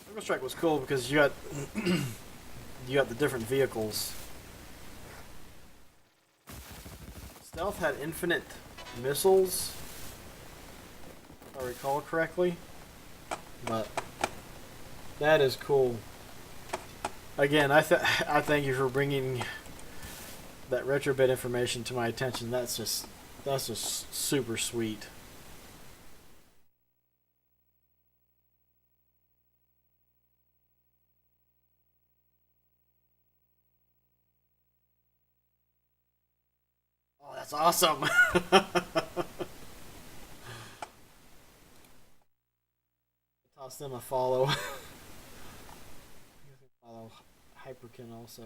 River Strike was cool because you got the different vehicles. Stealth had infinite missiles, if I recall correctly, but that is cool. Again, I thank you for bringing that Retrobit information to my attention. That's just super sweet. Oh, that's awesome. Toss them a follow. Follow Hyperkin also.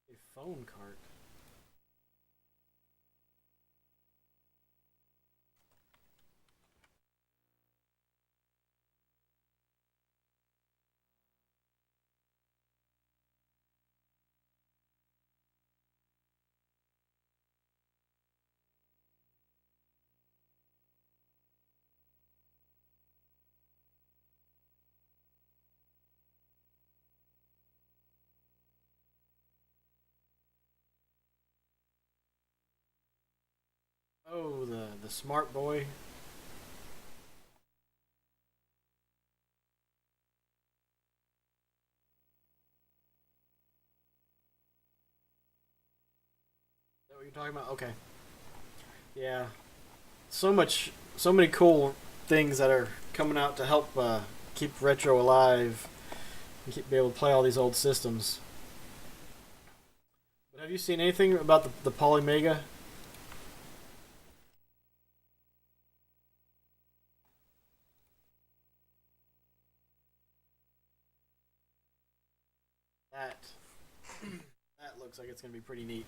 A phone cart. Oh, the smart boy. Is that what you're talking about? Okay. Yeah. So many cool things that are coming out to help keep retro alive and be able to play all these old systems. But have you seen anything about the Polymega? That that looks like it's gonna be pretty neat.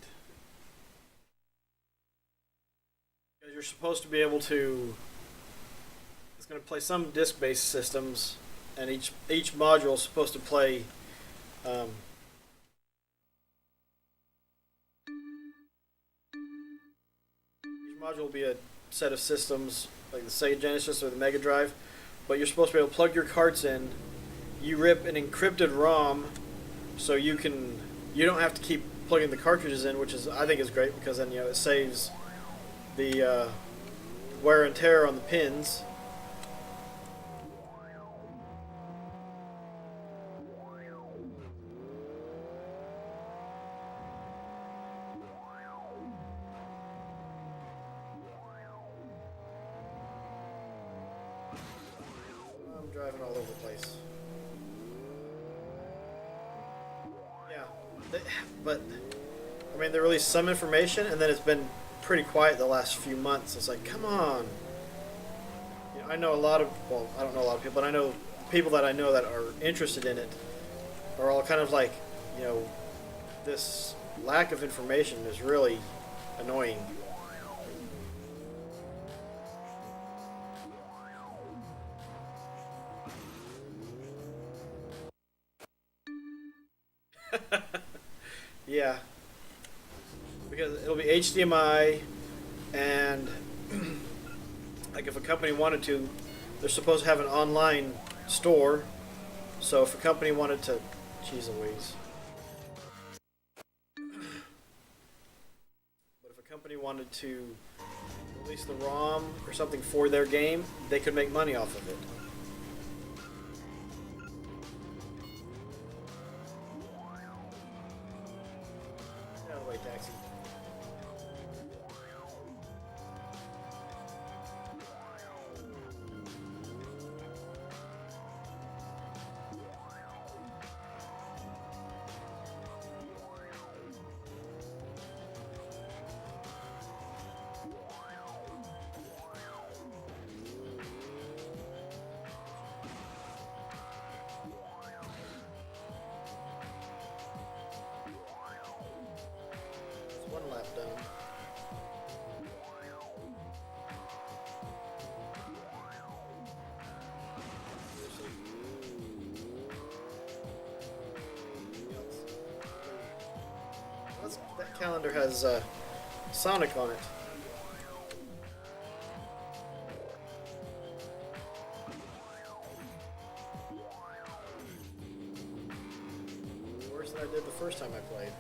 Because you're supposed to be able to. It's gonna play some disc-based systems, and each module is supposed to play. Um, each module will be a set of systems like the Sega Genesis or the Mega Drive, but you're supposed to be able to plug your carts in. You rip an encrypted ROM, so you don't have to keep plugging the cartridges in, which is I think is great because then it saves the wear and tear on the pins. I'm driving all over the place. Yeah, but I mean they released some information and then it's been pretty quiet the last few months. It's like, come on. I know a lot of, well, I don't know a lot of people, but I know people that I know that are interested in it are all kind of like, you know, this lack of information is really annoying. Yeah, because it'll be HDMI and like if a company wanted to, they're supposed to have an online store. So if a company wanted to, geez Louise. But if a company wanted to release the ROM or something for their game, they could make money off of it. Get out of the way, taxi. It's one lap done. That calendar has Sonic on it. Worse than I did the first time I played.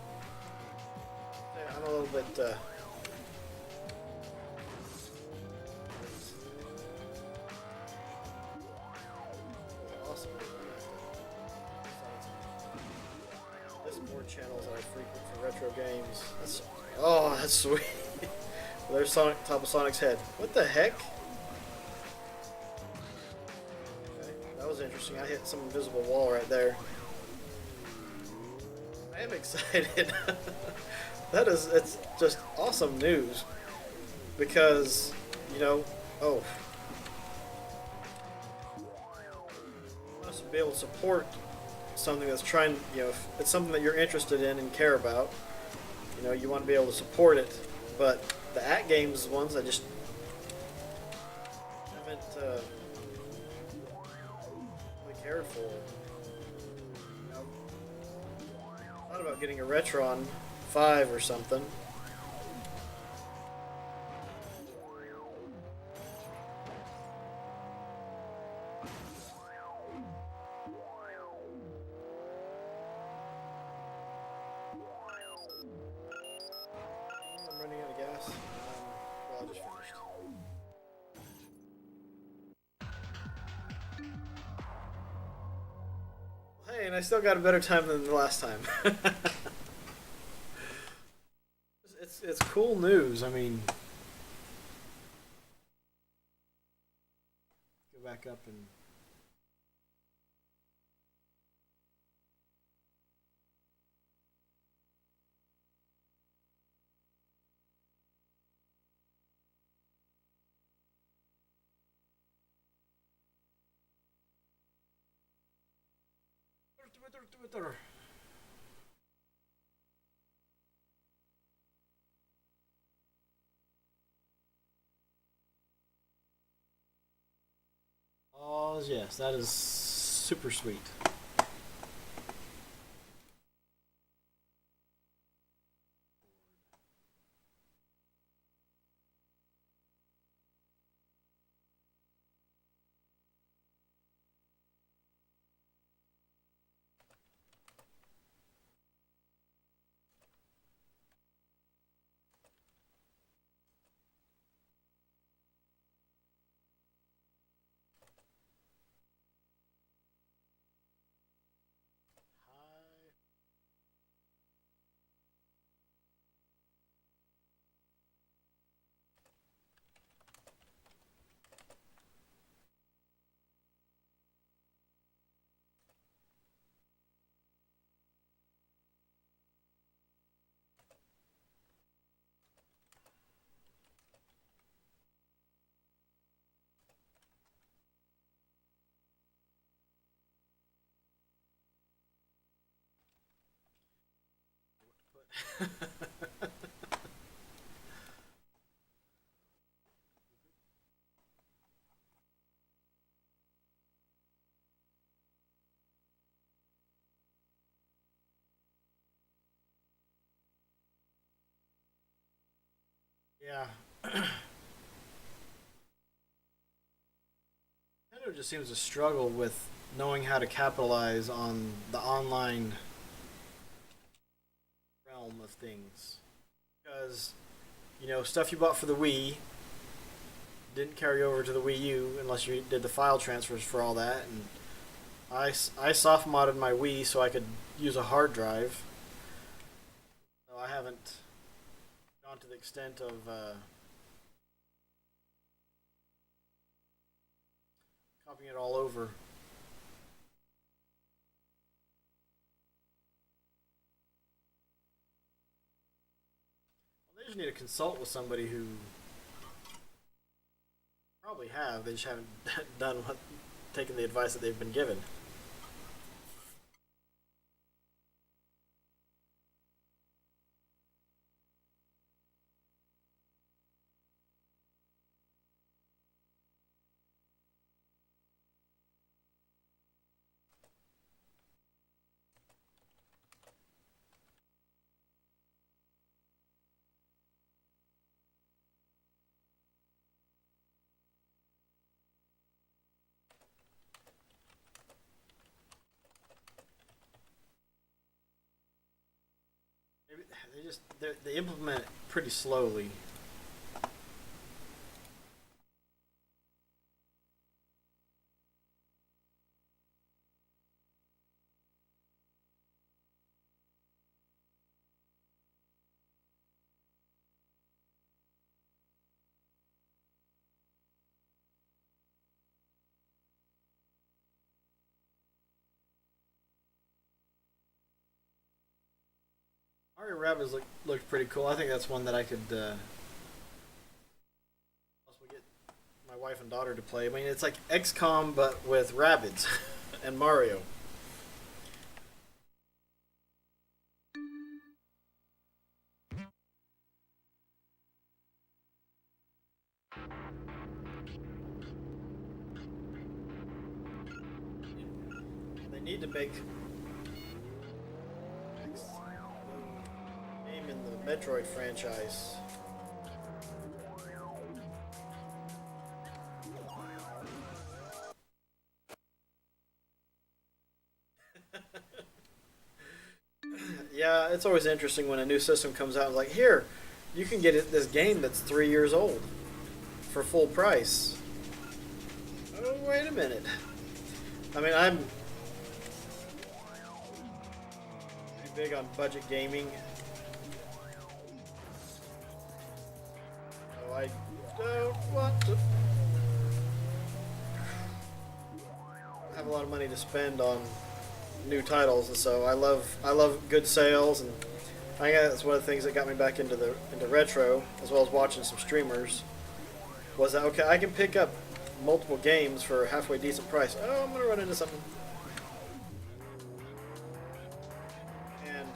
Yeah, I'm a little bit. Awesome. Discord channels that I frequent for retro games. That's sweet. There's Sonic, top of Sonic's head. What the heck? Okay, that was interesting. I hit some invisible wall right there. I am excited. It's just awesome news because, you know, oh, you must be able to support something that's trying, if it's something that you're interested in and care about, you want to be able to support it. But the at games ones, I just haven't really cared for. I thought about getting a Retron 5 or something. I'm running out of gas. Well, I'll just mean, I still got a better time than the last time. It's cool news. I mean, go back up and. Twitter. Oh, yes, that is super sweet. Yeah. Nintendo just seems to struggle with knowing how to capitalize on the online realm of things. Because, stuff you bought for the Wii didn't carry over to the Wii U unless you did the file transfers for all that. And I soft modded my Wii so I could use a hard drive. So I haven't gone to the extent of copying it all over. Well, they just need to consult with somebody who probably have. They just haven't taken the advice that they've been given. Maybe they implement it pretty slowly. Mario Rabbids looked pretty cool. I think that's one that I could possibly get my wife and daughter to play. I mean, it's like XCOM but with Rabbids and Mario. They need to make game in the Metroid franchise. Yeah, it's always interesting when a new system comes out. Like, here, you can get this game that's 3 years old for full price. Oh, wait a minute. I mean, big on budget gaming, so I don't want to have a lot of money to spend on new titles, and so I love good sales, and I think that's one of the things that got me back into retro, as well as watching some streamers. Was that okay? I can pick up multiple games for a halfway decent price. Oh, I'm gonna run into something. And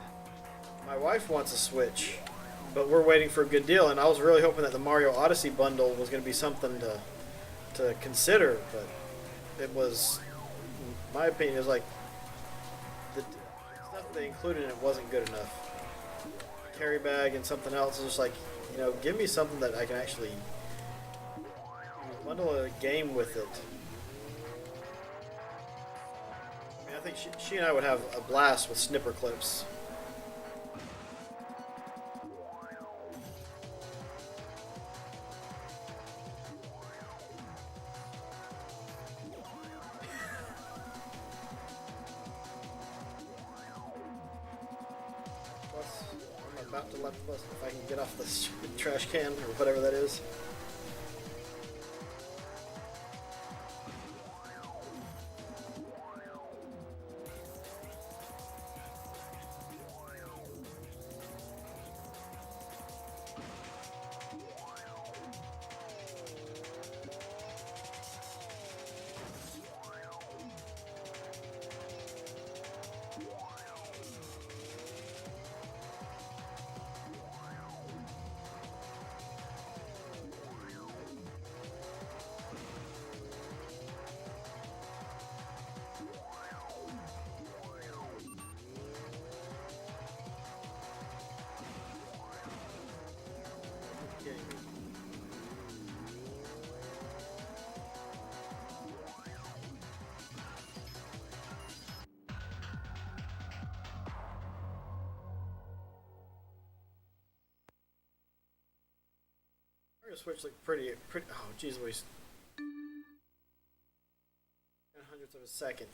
my wife wants a Switch, but we're waiting for a good deal, and I was really hoping that the Mario Odyssey bundle was going to be something to consider, but it was, in my opinion, it was like the stuff they included in it wasn't good enough. Carry bag and something else is just like, give me something that I can actually bundle a game with it. I mean, I think she and I would have a blast with snipper clips. Plus, I'm about to let plus if I can get off this trash can or whatever that is. Switch looked pretty. Oh, jeez, Louise. 100ths of a second.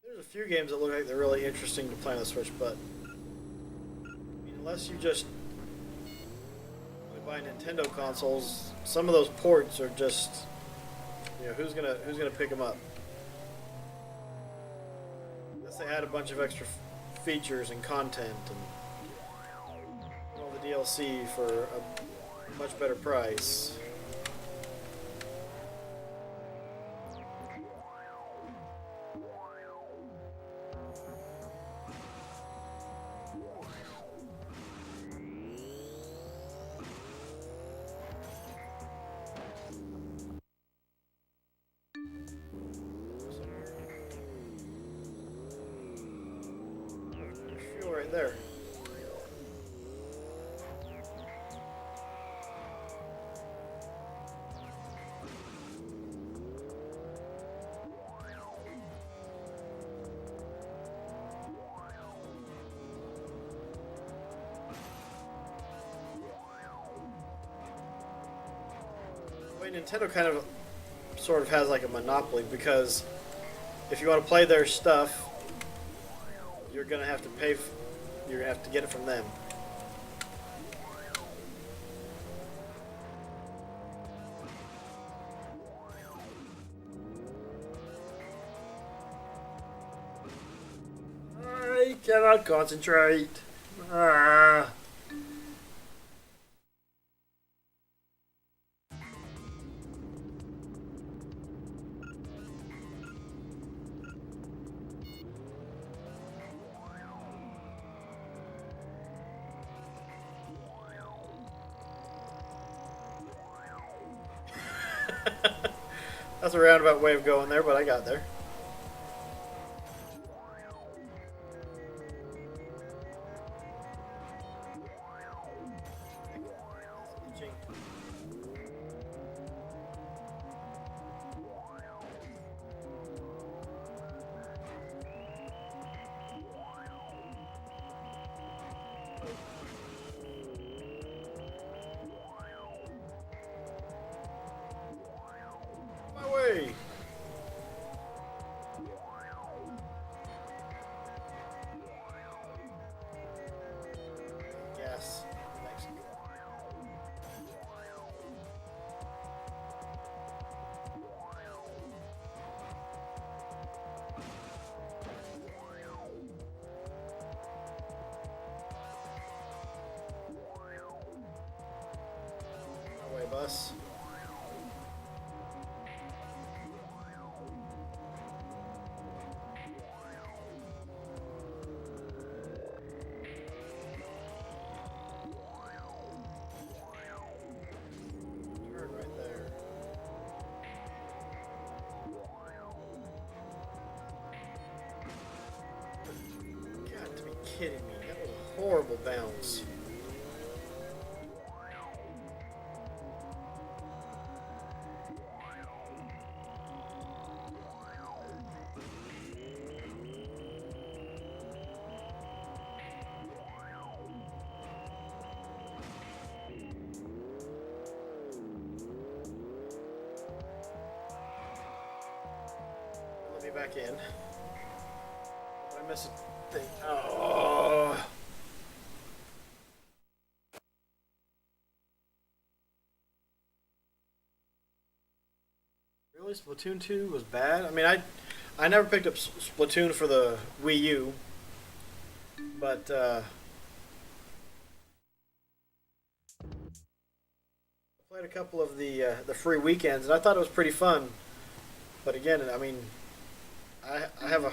There's a few games that look like they're really interesting to play on the Switch, but I mean, unless you just buy Nintendo consoles, some of those ports are just, who's gonna pick them up? Unless they add a bunch of extra features and content and all the DLC for a much better price. Right there. The way Nintendo kind of sort of has like a monopoly, because if you want to play their stuff, you're gonna have to pay. You're gonna have to get it from them. I cannot concentrate. Ah. That's a roundabout way of going there, but I got there. Hey! Yes. Next. Away, bus. Turn right there. Got to be kidding me. That was a horrible bounce. Let me back in. Did I miss a thing? Oh. Really, Splatoon 2 was bad. I mean, I never picked up Splatoon for the Wii U, but I played a couple of the free weekends, and I thought it was pretty fun. But again, I mean, I have a I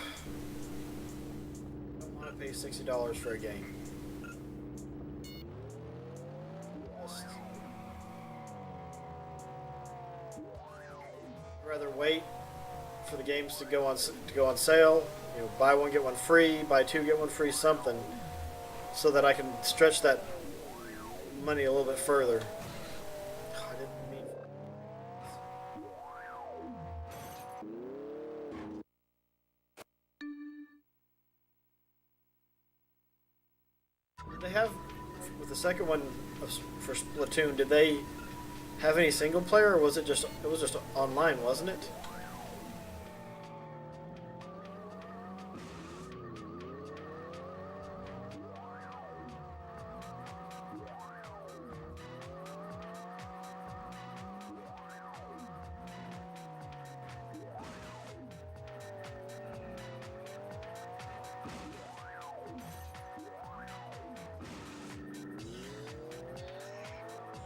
don't want to pay $60 for a game. Just rather wait for the games to go on sale. You know, buy one get one free, buy two get one free, something, so that I can stretch that money a little bit further. I didn't mean. Did they have with the second one for Splatoon? Did they have any single player, or was it just online, wasn't it?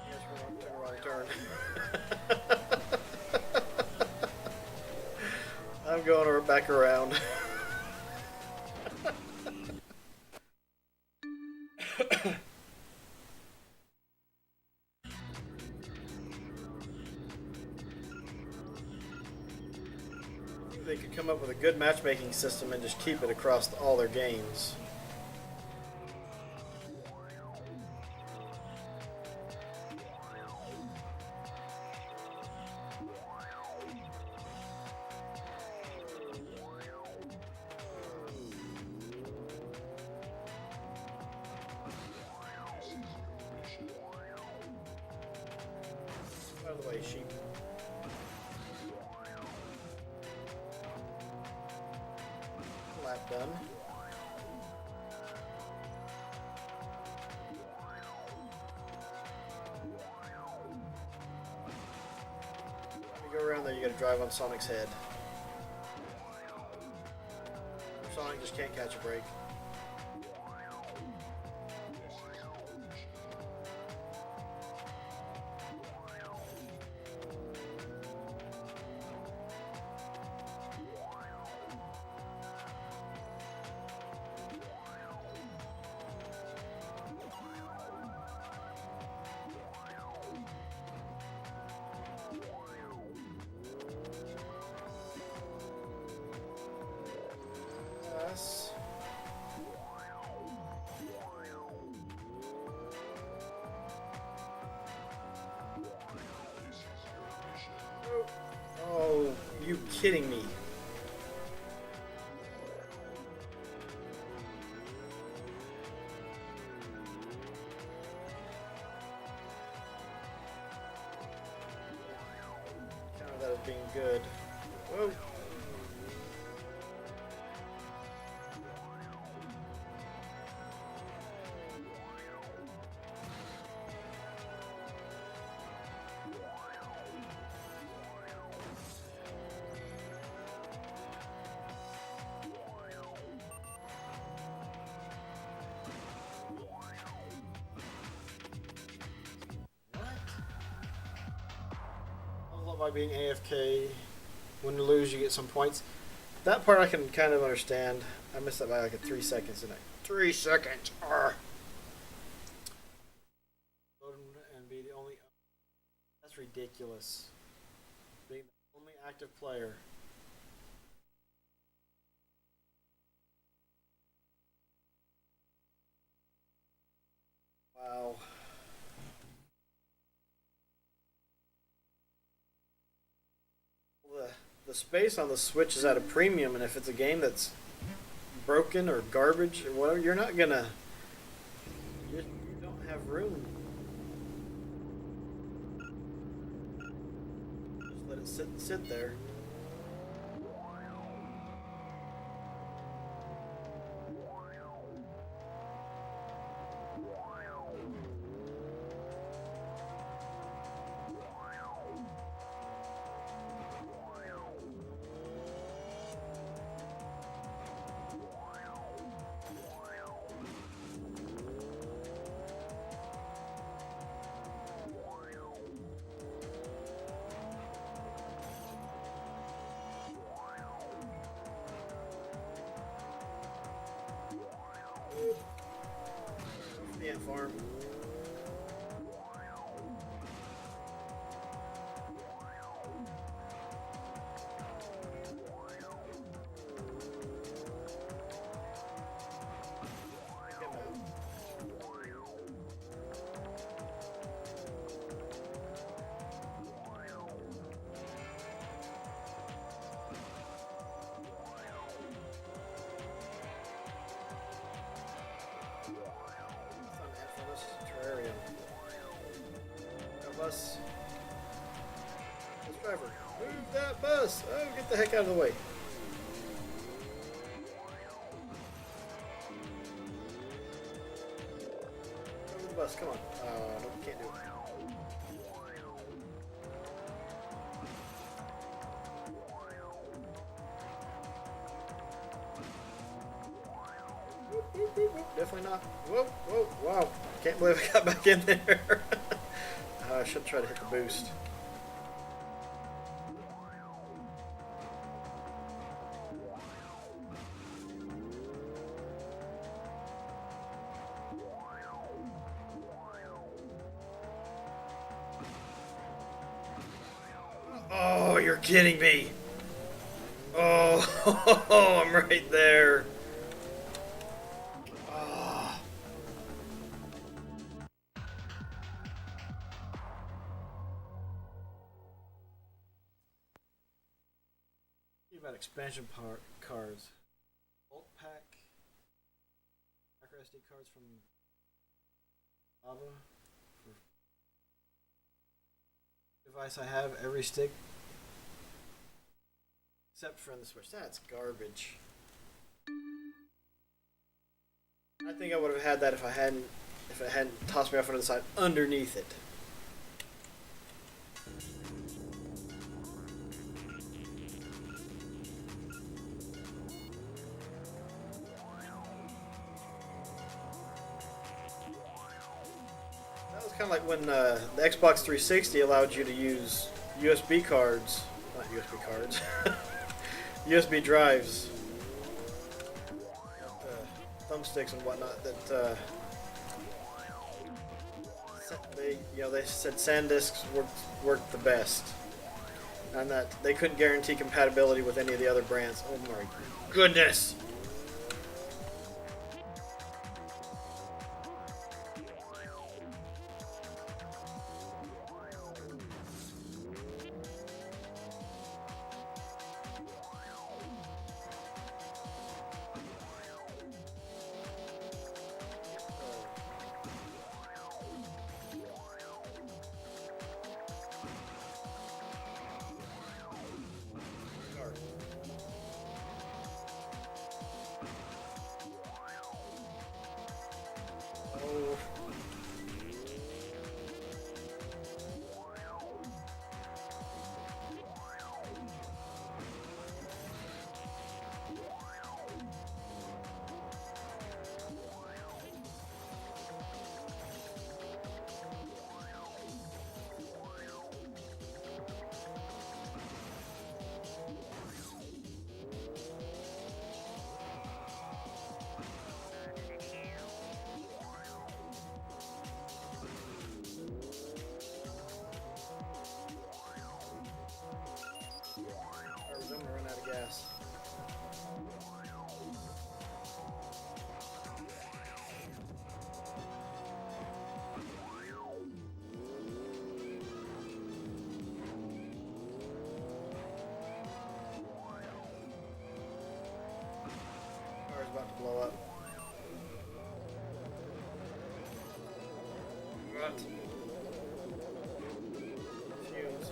Yes, took a wrong turn. I'm going back around. They could come up with a good matchmaking system and just keep it across all their games. Out of the way, sheep. Lap done. When you go around there, you gotta drive on Sonic's head. Sonic just can't catch a break. Yes. Oh, you kidding me? Counted that as being good. Whoa. By being AFK, when you lose, you get some points. That part I can kind of understand. I missed that by like 3 seconds, and 3 seconds. Arrgh. And be the only. That's ridiculous. Being the only active player. Wow. The space on the Switch is at a premium, and if it's a game that's broken or garbage or whatever, you're not gonna. You don't have room. Just let it sit there. Ant farm. Bus. Bus driver, move that bus! Oh, get the heck out of the way. Over the bus, come on. No, can't do it. Whoop, whoop, whoop, whoop. Definitely not. Whoa, whoa, wow. Can't believe I got back in there. I should try to hit the boost. Oh, you're kidding me. Oh, I'm right there. About expansion cards. Bulk pack. Micro SD cards from Lava. For device I have, every stick. Except for on the Switch. That's garbage. I think I would have had that if it hadn't tossed me off onto the side underneath it. Kind of like when the Xbox 360 allowed you to use USB cards, not USB cards, USB drives, thumbsticks and whatnot. That they said SanDisks worked the best, and that they couldn't guarantee compatibility with any of the other brands. Oh my goodness! not. Fumes.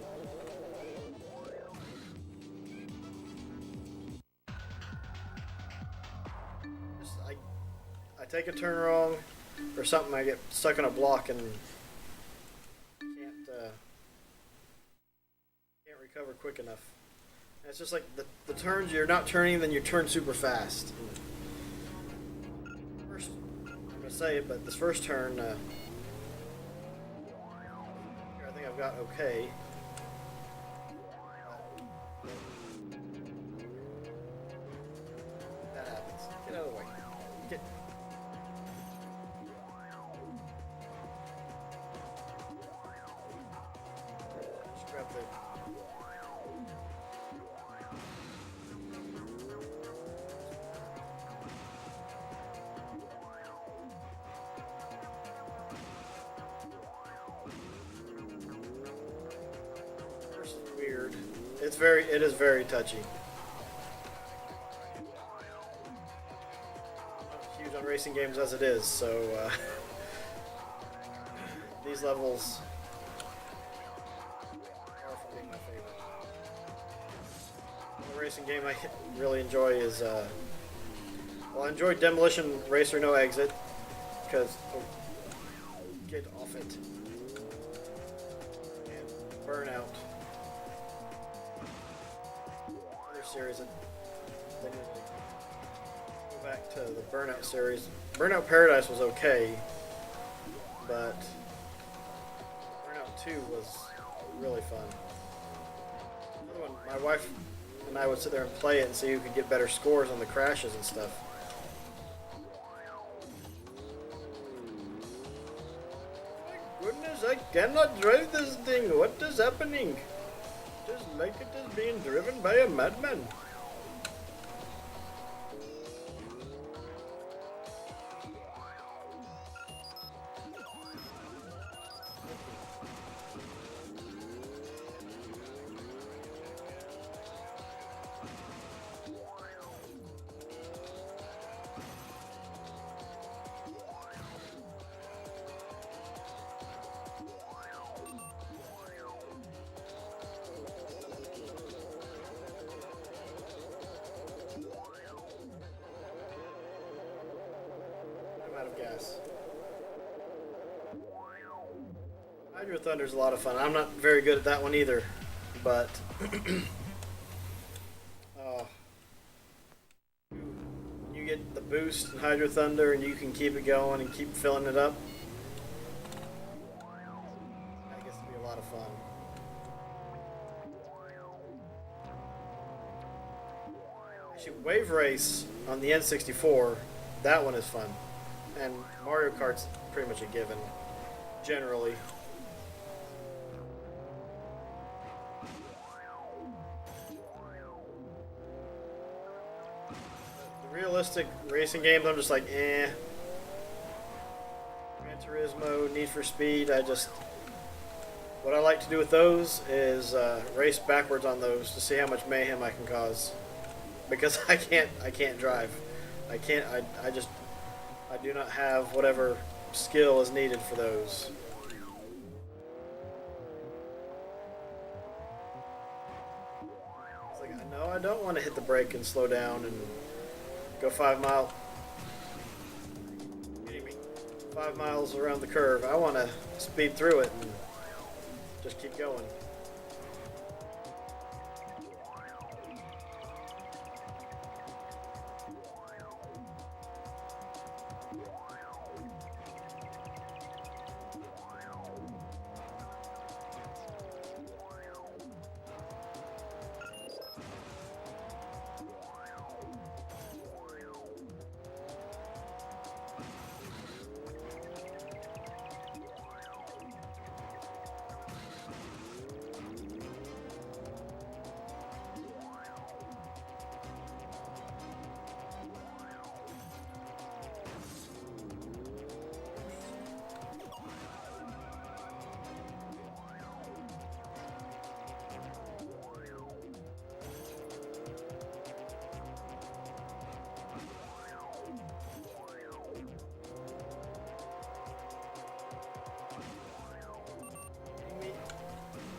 I take a turn wrong or something, I get stuck in a block and can't recover quick enough. And it's just like the turns you're not turning, then you turn super fast. First, I'm gonna say it, but this first turn, I think I've got okay. That happens. Get out of the way. Get. Just grab the. Weird. It is very touchy. I'm not huge on racing games as it is, so these levels are for being my favorite. The racing game I really enjoy is well, I enjoy Demolition Racer No Exit because get off it, and Burnout. Series and then go back to the Burnout series. Burnout Paradise was okay, but Burnout 2 was really fun. Another one, my wife and I would sit there and play it and see who could get better scores on the crashes and stuff. My goodness, I cannot drive this thing. What is happening? Just like it is being driven by a madman. Out of gas. Hydro Thunder's a lot of fun. I'm not very good at that one either, but you get the boost in Hydro Thunder and you can keep it going and keep filling it up. That gets to be a lot of fun. Actually, Wave Race on the N64, that one is fun. And Mario Kart's pretty much a given, generally. The realistic racing games, I'm just like, eh. Gran Turismo, Need for Speed, what I like to do with those is race backwards on those to see how much mayhem I can cause. Because I can't drive. I do not have whatever skill is needed for those. It's like, no, I don't want to hit the brake and slow down and go 5 miles around the curve. I want to speed through it and just keep going.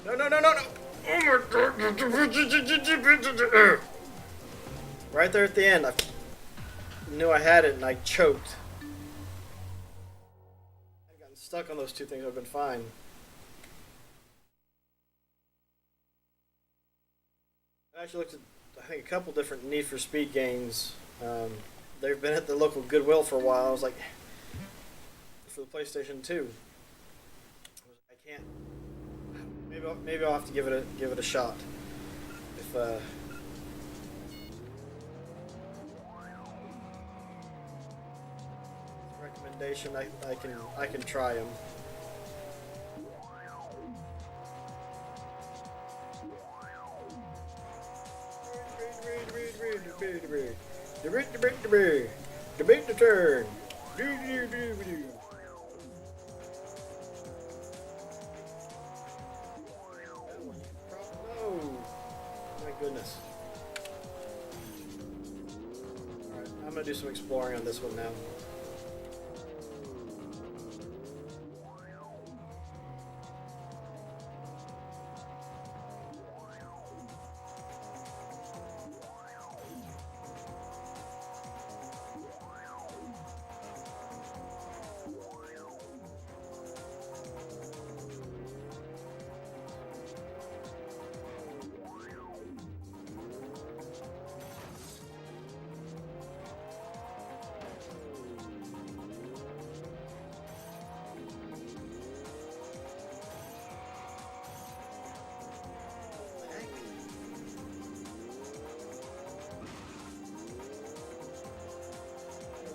No, no, no, no, no! Oh my god! Right there at the end, I knew I had it and I choked. I'd gotten stuck on those two things, I've been fine. I actually looked at, I think, a couple different Need for Speed games. They've been at the local Goodwill for a while. I was like, for the PlayStation 2. I can't. Maybe I'll have to give it a shot. If recommendation, I can try them. Debate the turn. No. My goodness. Alright, I'm gonna do some exploring on this one now.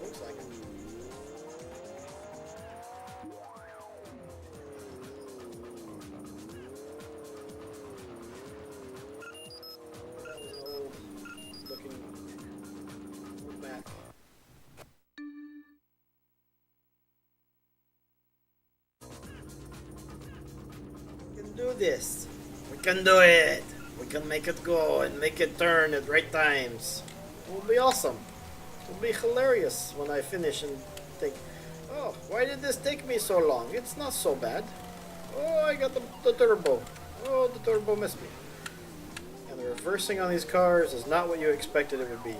Looks like it. That was an old looking map. We can do this. We can do it. We can make it go and make it turn at right times. It will be awesome. It'll be hilarious when I finish and think, oh, why did this take me so long? It's not so bad. Oh, I got the turbo. Oh, the turbo missed me. And the reversing on these cars is not what you expected it would be.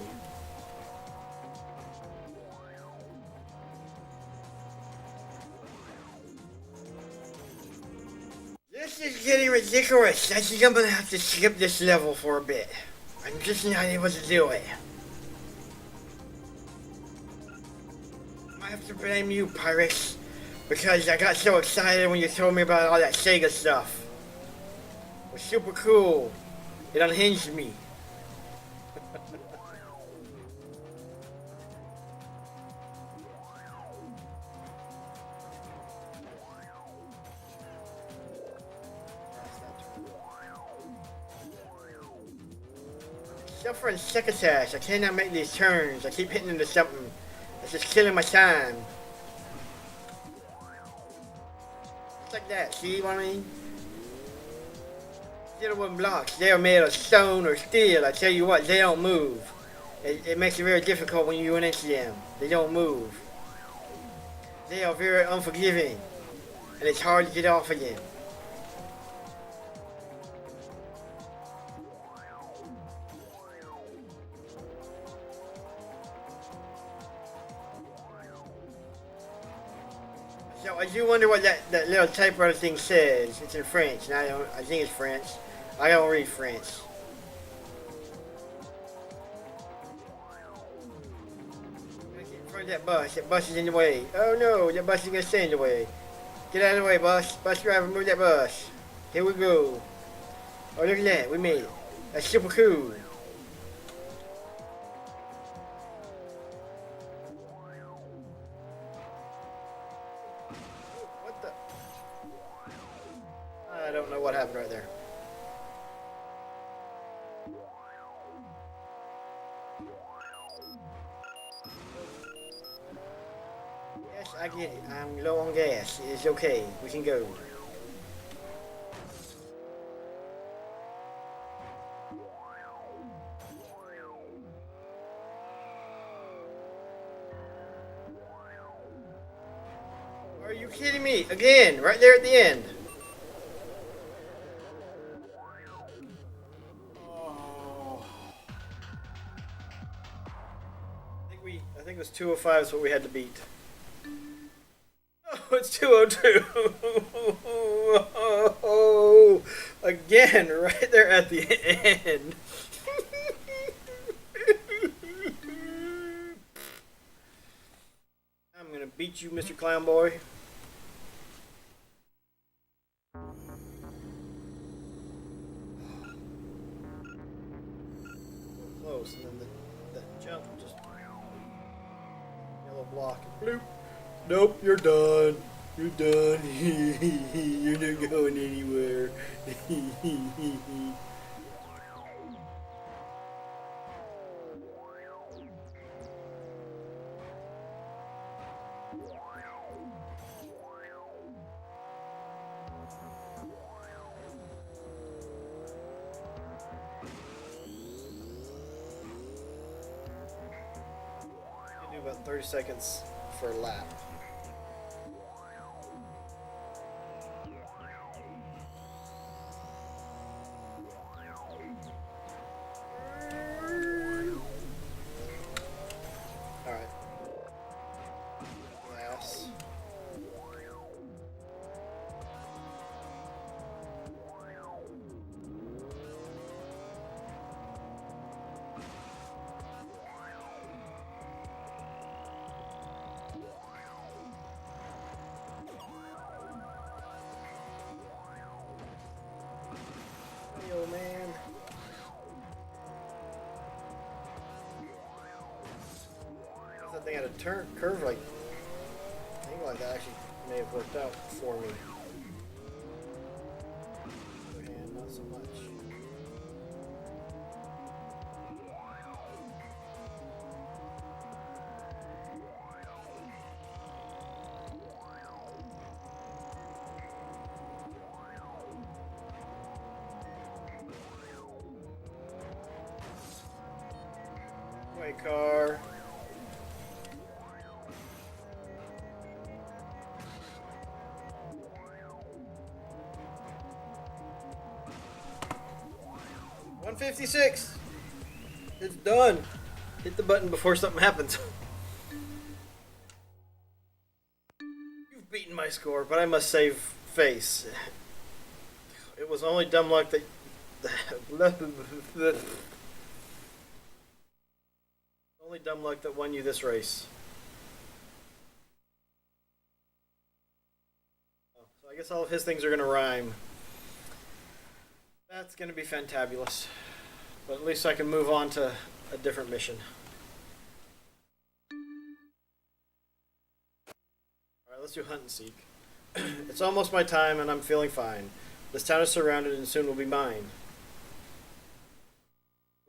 This is getting ridiculous. I think I'm gonna have to skip this level for a bit. I'm just not able to do it. I have to blame you, Pyrex, because I got so excited when you told me about all that Sega stuff. It was super cool. It unhinged me. Suffering succotash. I cannot make these turns. I keep hitting into something. It's just killing my time. Just like that, see what I mean? Steel wooden blocks, they are made of stone or steel. I tell you what, they don't move. It makes it very difficult when you run into them. They don't move. They are very unforgiving. And it's hard to get off of them. So I do wonder what that little typewriter thing says. It's in French, and I think it's French. I don't read French. Get in front of that bus. That bus is in the way. Oh no, that bus is gonna stay in the way. Get out of the way, bus. Bus driver, move that bus. Here we go. Oh, look at that. We made it. That's super cool. What the? I don't know what happened right there. Yes, I get it. I'm low on gas. It's okay. We can go. Are you kidding me? Again, right there at the end. it was 205 is what we had to beat. Oh, it's 202. Oh, again, right there at the end. I'm gonna beat you, Mr. Clown Boy. Close, and then that jump just yellow block and bloop. Nope, you're done. You're done. You're not going anywhere. You do about 30 seconds for a lap. Yo, man. If that thing had a curve like, I think like that actually may have worked out for me. Other hand, not so much. Car. $156. It's done. Hit the button before something happens. You've beaten my score, but I must save face. It was only dumb luck that only dumb luck that won you this race. So I guess all of his things are going to rhyme. That's going to be fantabulous. But at least I can move on to a different mission. Alright, let's do hunt and seek. It's almost my time and I'm feeling fine. This town is surrounded and soon will be mine.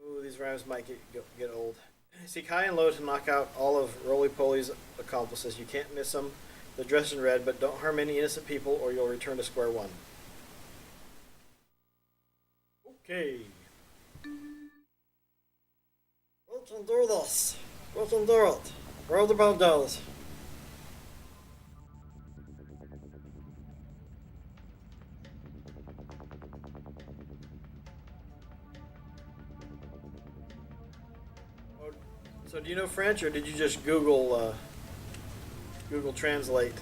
Ooh, these rhymes might get old. Seek high and low to knock out all of Roly-Poly's accomplices. You can't miss them. They're dressed in red, but don't harm any innocent people or you'll return to square one. Okay. Let's do this. Let's do it. Roll the bell dolls. So do you know French, or did you just Google Translate?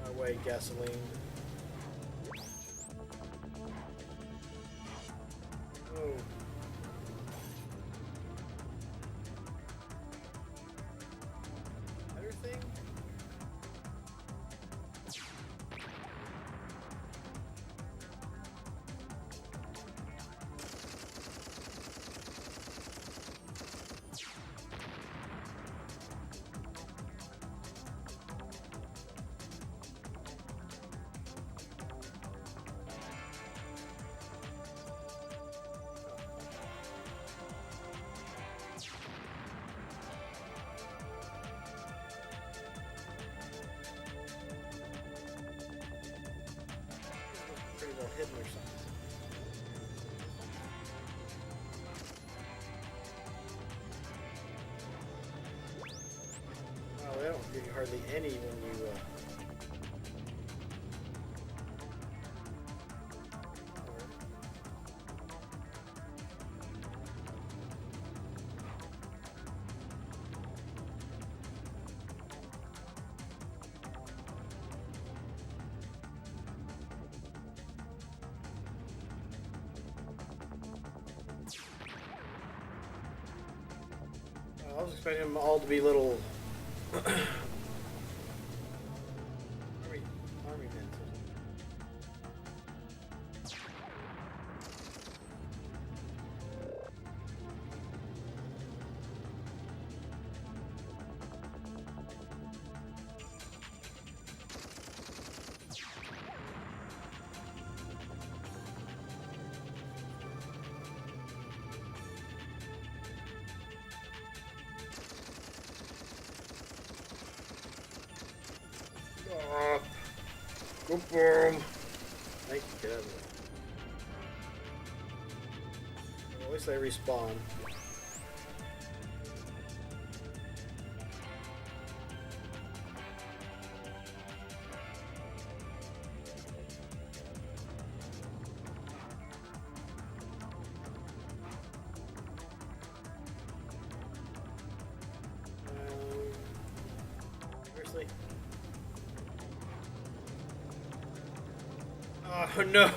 My way, gasoline. Oh. Thing? Hidden or something. Wow, they don't getting hardly any when you. I was expecting them all to be little army men. Go boom! Thank you, kid. At least they respawn. Seriously? Oh no!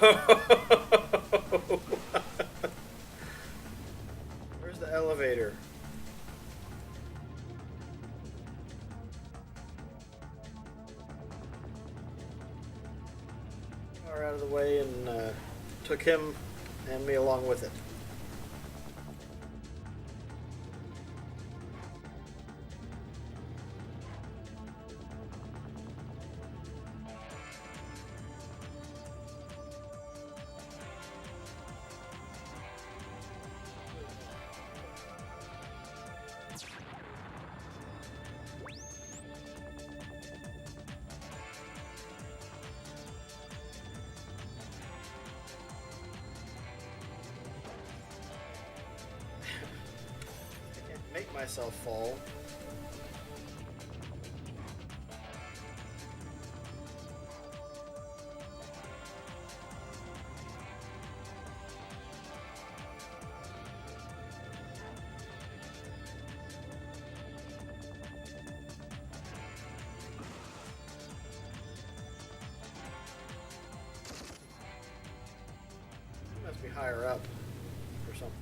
Where's the elevator? Far out of the way and took him and me along with it. Make myself fall. It must be higher up or something.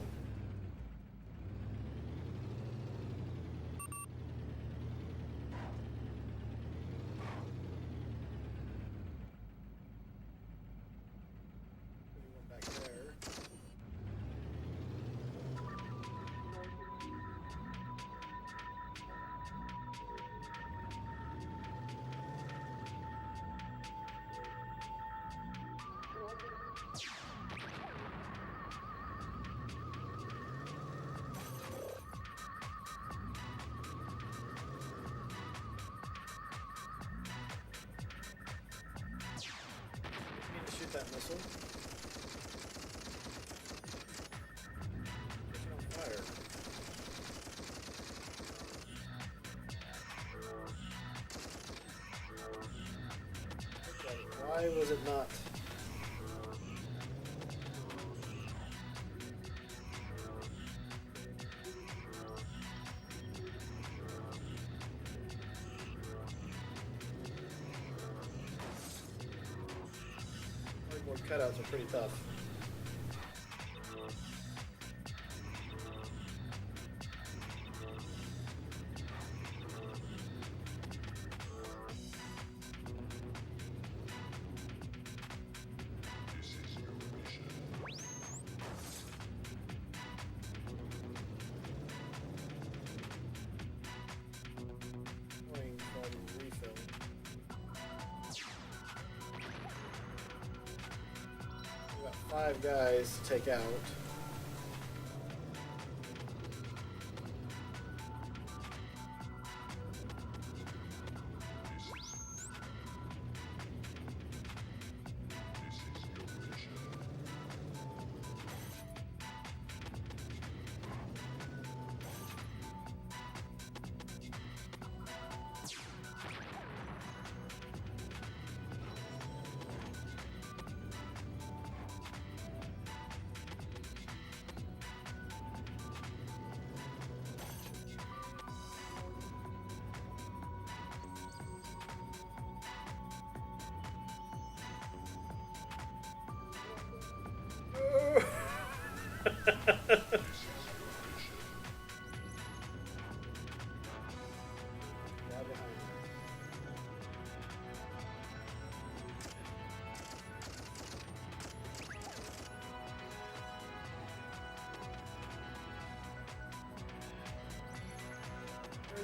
Shoot that missile. It's on fire. Okay, why was it not? Cutouts are pretty tough. Refill. 5 guys to take out.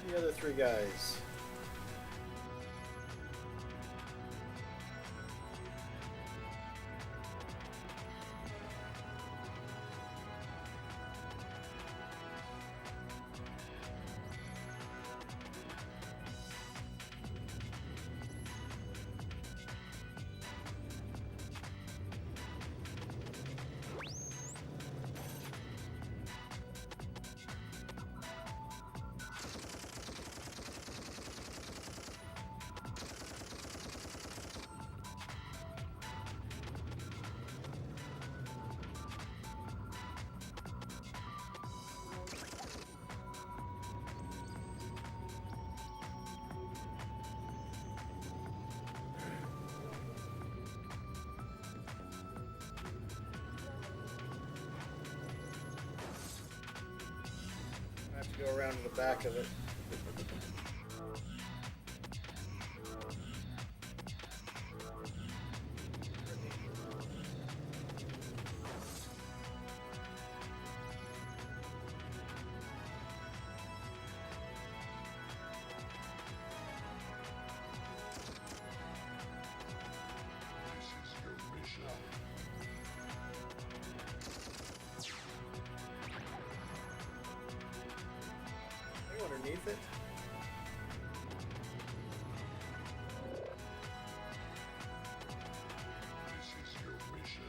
are the other three guys? I have to go around to the back of it. Underneath it. This is your mission.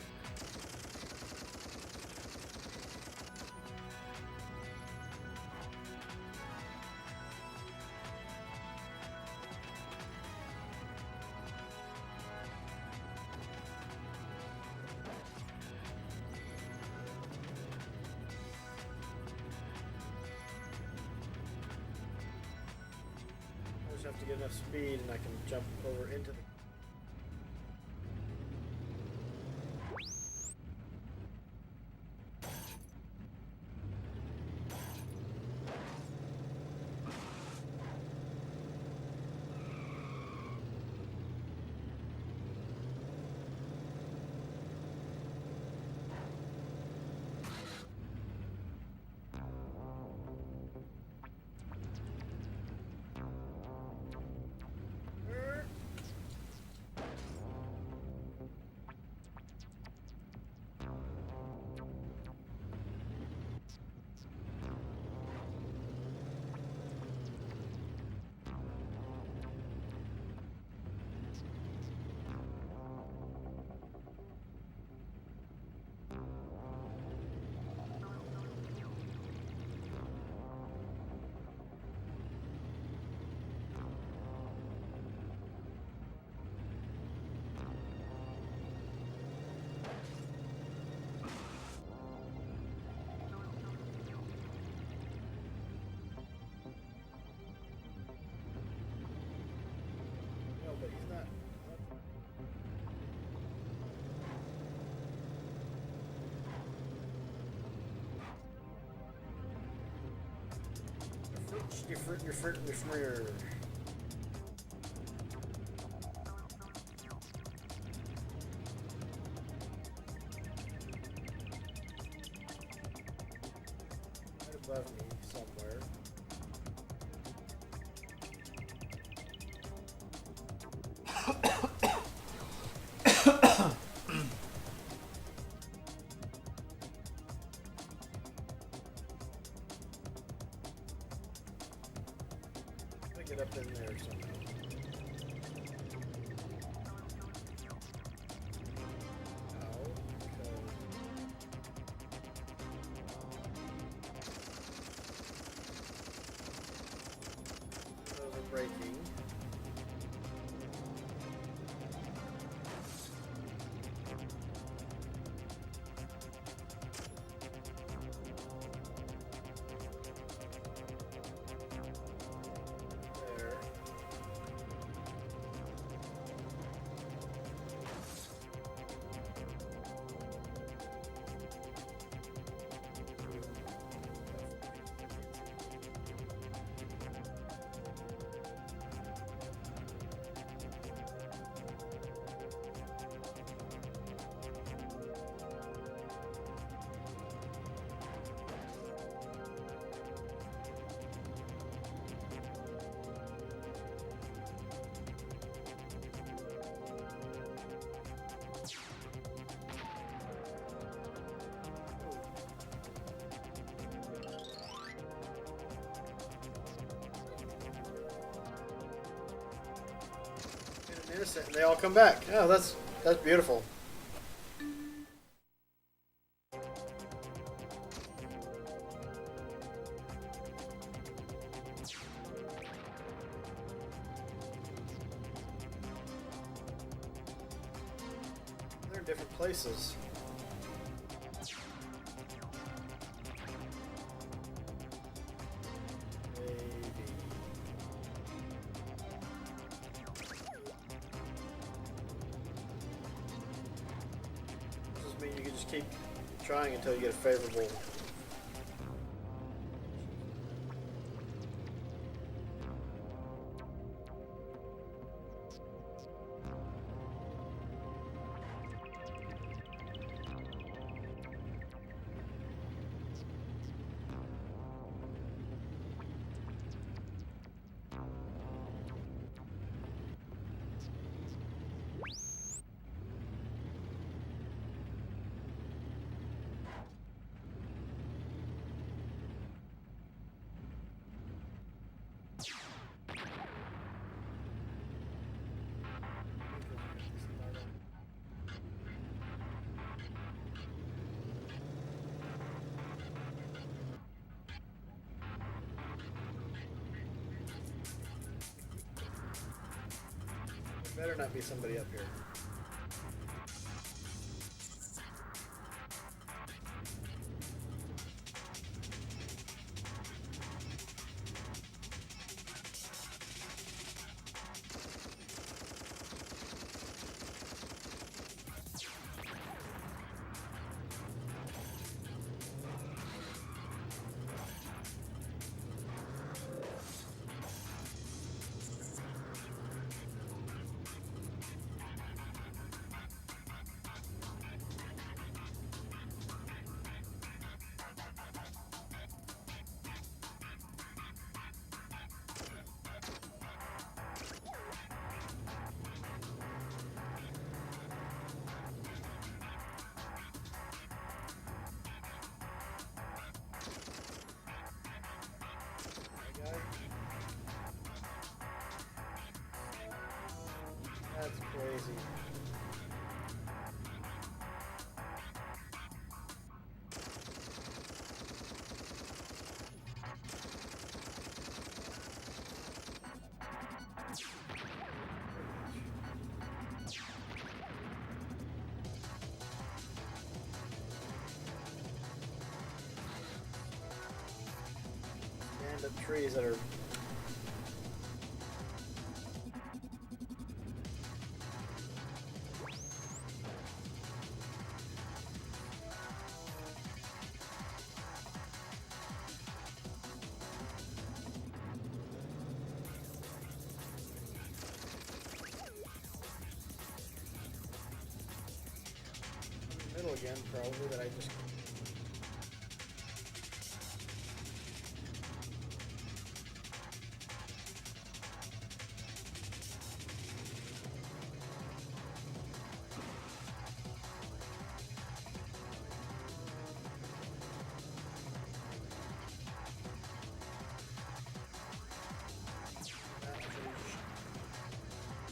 I just have to get enough speed and I can jump over into the... No, but he's not... Different. Right above me somewhere. Get up in there somehow. Ow, okay. Those are breaking. There. innocent, and they all come back. Oh, that's beautiful. They're in different places. You can just keep trying until you get a favorable. There better not be somebody up here. That's crazy. Stand up trees that are middle again, probably, that I just.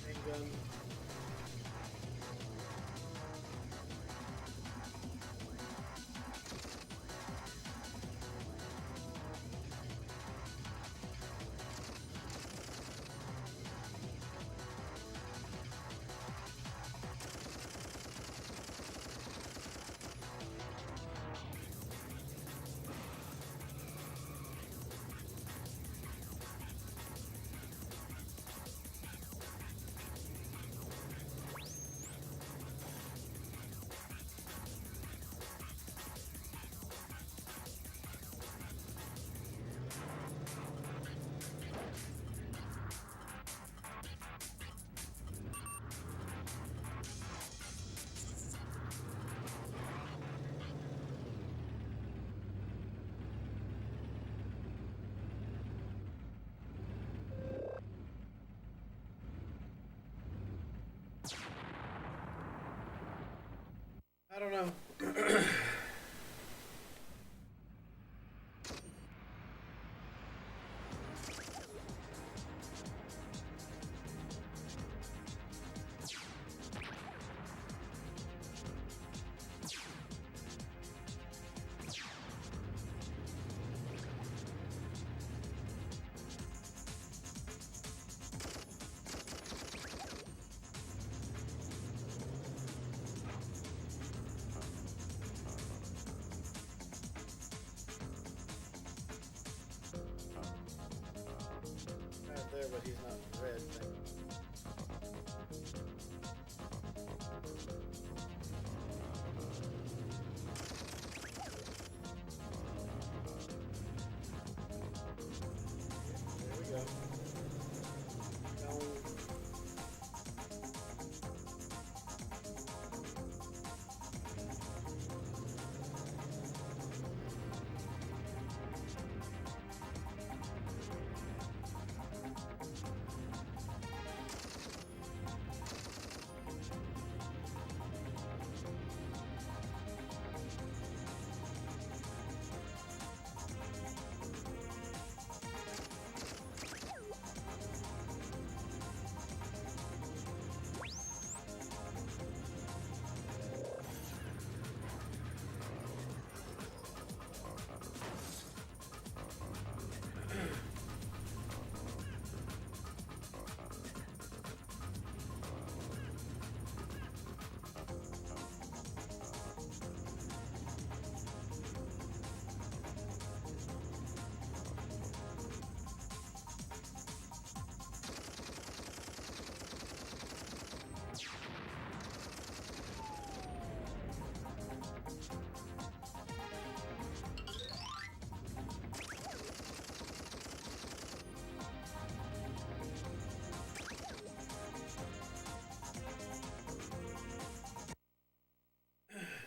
Handgun. I don't know. but he's not red. There we go. Down.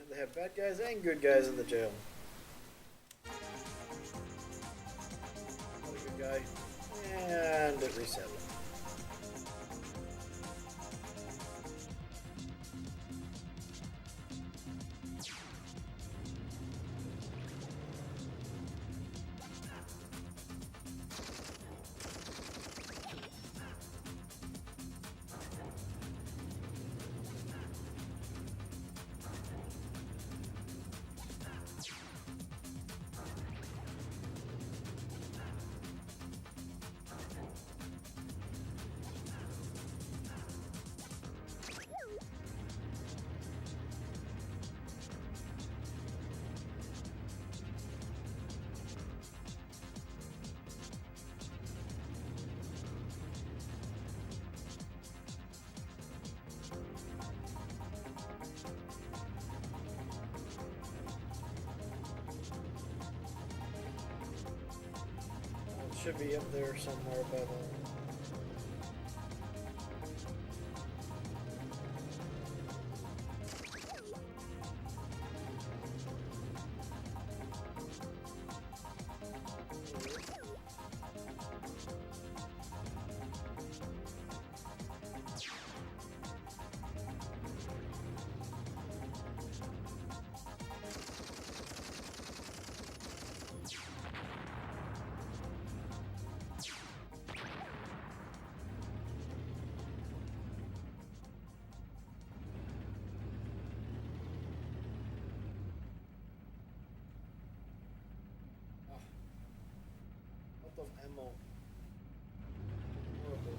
They have bad guys and good guys in the jail. Not a good guy. And it reset. Should be up there somewhere by the... Of ammo. Horrible.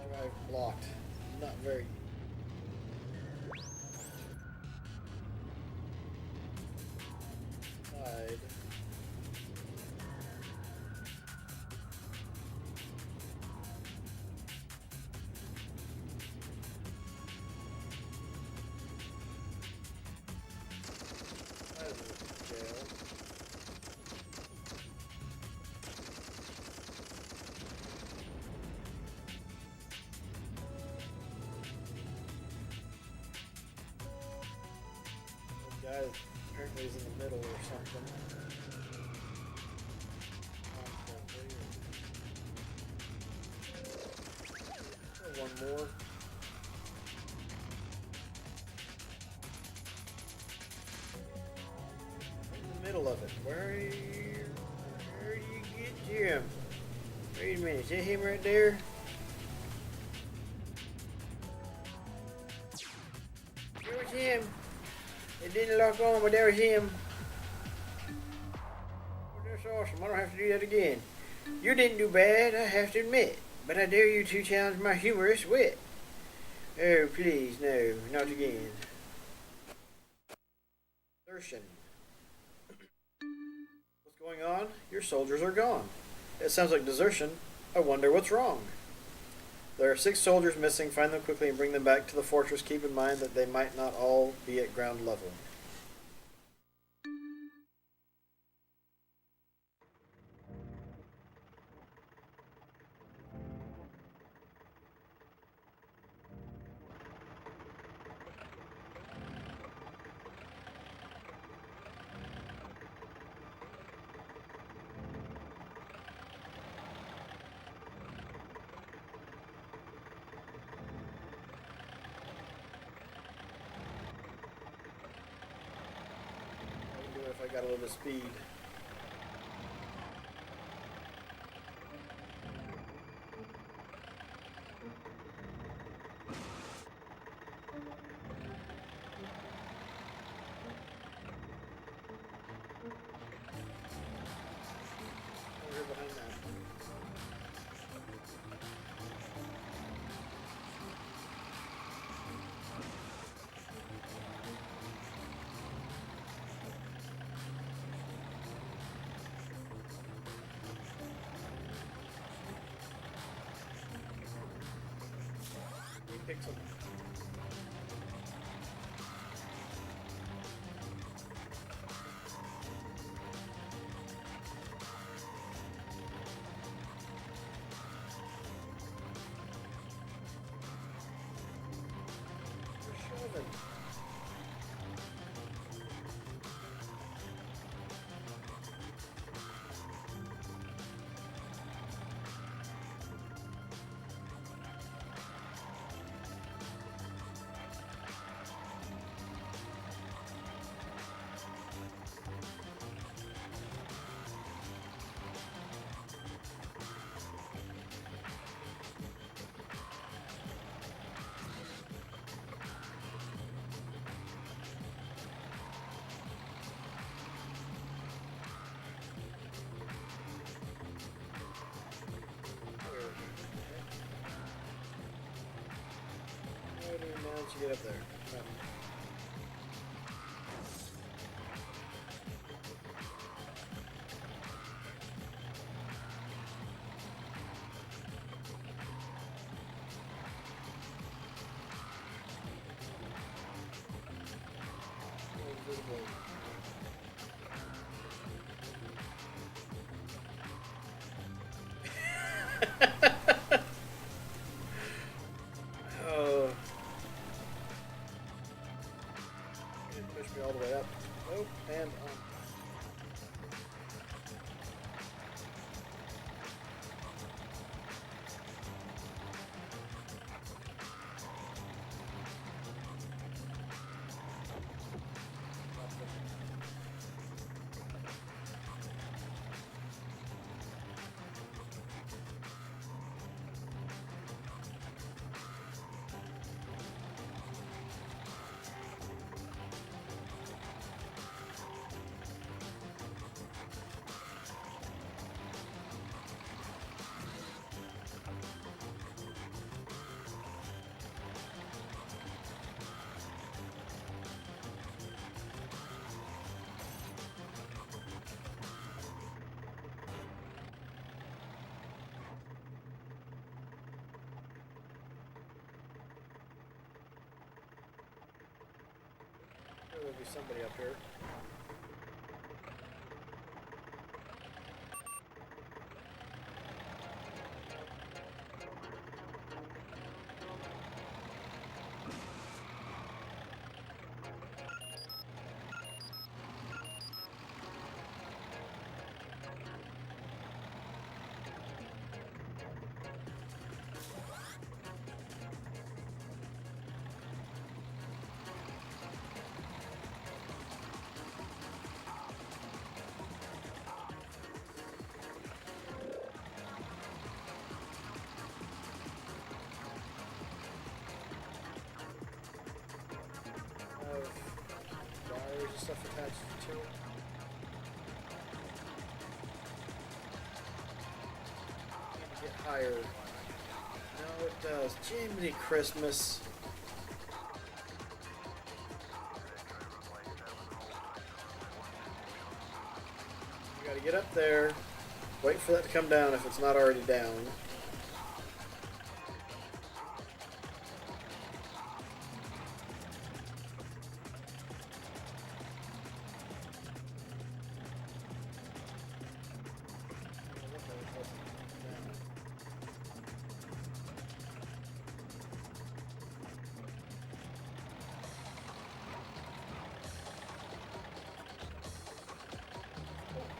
Drive blocked. Not very. Side. Jail. The guy apparently is in the middle or something. One more. In the middle of it. Where do you get Jim? Wait a minute, is that him right there? There was him. It didn't lock on, but there was him. Oh, there's That's awesome. I don't have to do that again. You didn't do bad, I have to admit. But I dare you to challenge my humorous wit. Oh, please, no, not again. Desertion. What's going on? Your soldiers are gone. It sounds like desertion. I wonder what's wrong. There are 6 soldiers missing. Find them quickly and bring them back to the fortress. Keep in mind that they might not all be at ground level. If I got a little bit of speed. Over behind that. Pixel. Once you get up there. Oh. Oh. Push me all the way up. Nope, and on. There'll be somebody up here. Wires and stuff attached to it. get higher. No, it does. Jiminy Christmas. You gotta get up there. Wait for that to come down if it's not already down.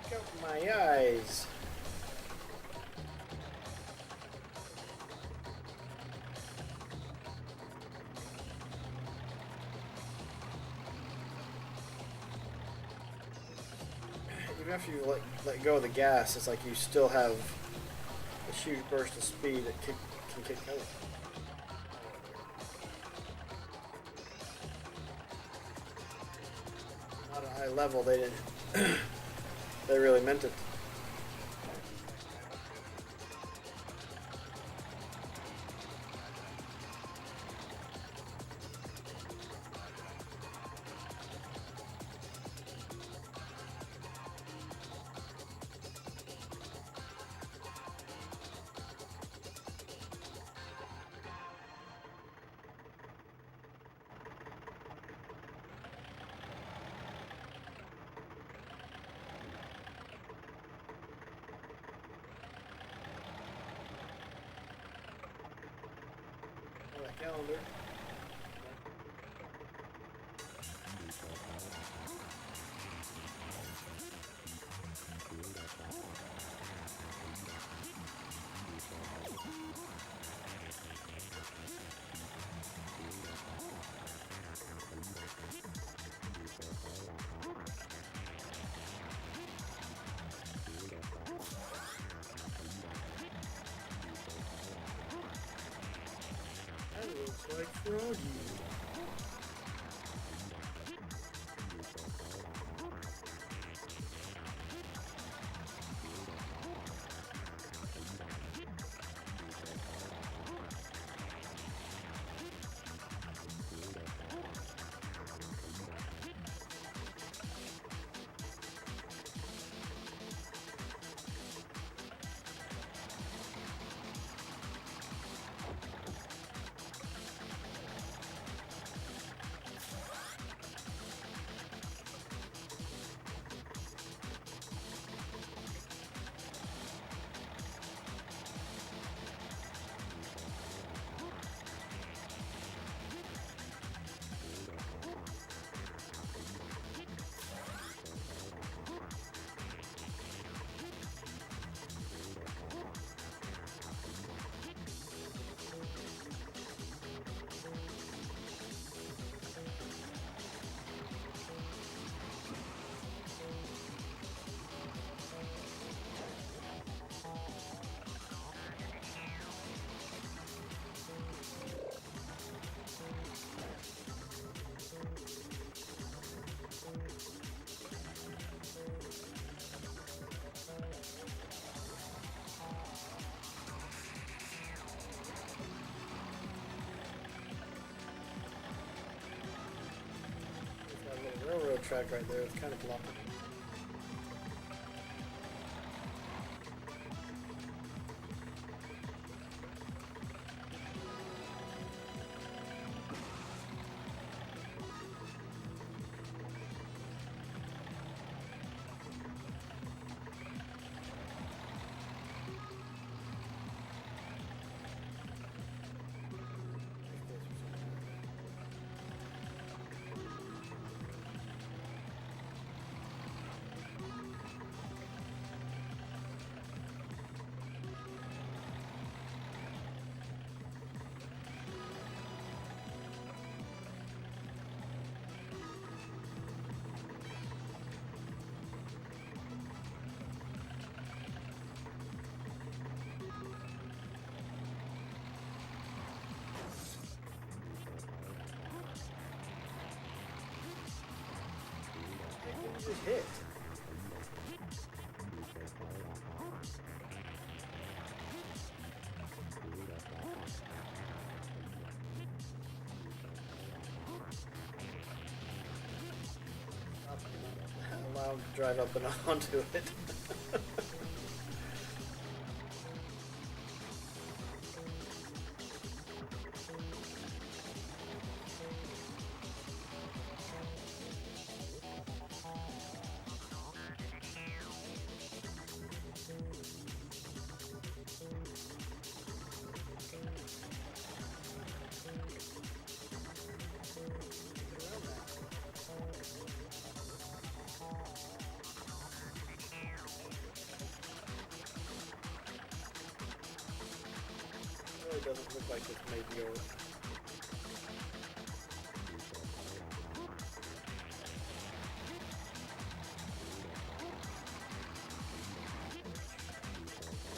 Look out my eyes. Even after you let go of the gas, it's like you still have a huge burst of speed that can kick out. Not at a high level, they didn't. They really meant it. That calendar. That looks like Froggy. Railroad track right there. It's kind of blocking. Just hit. I'll drive up and onto it. It doesn't look like it's made the old.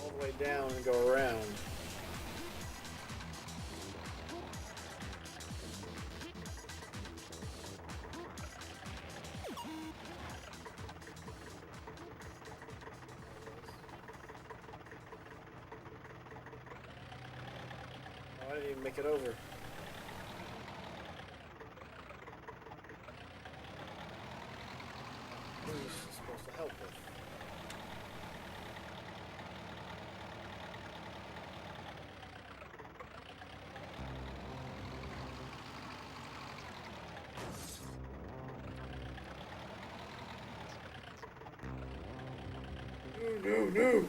All the way down and go around. I didn't even make it over. What are you supposed to help with? No, no, no!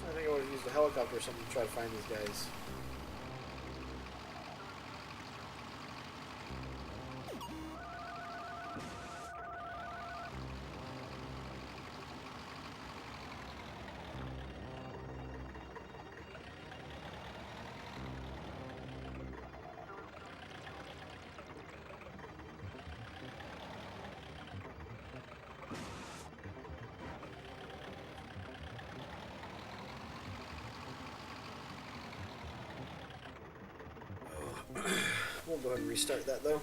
I think I would have used a helicopter or something to try to find these guys. We'll go ahead and restart that though.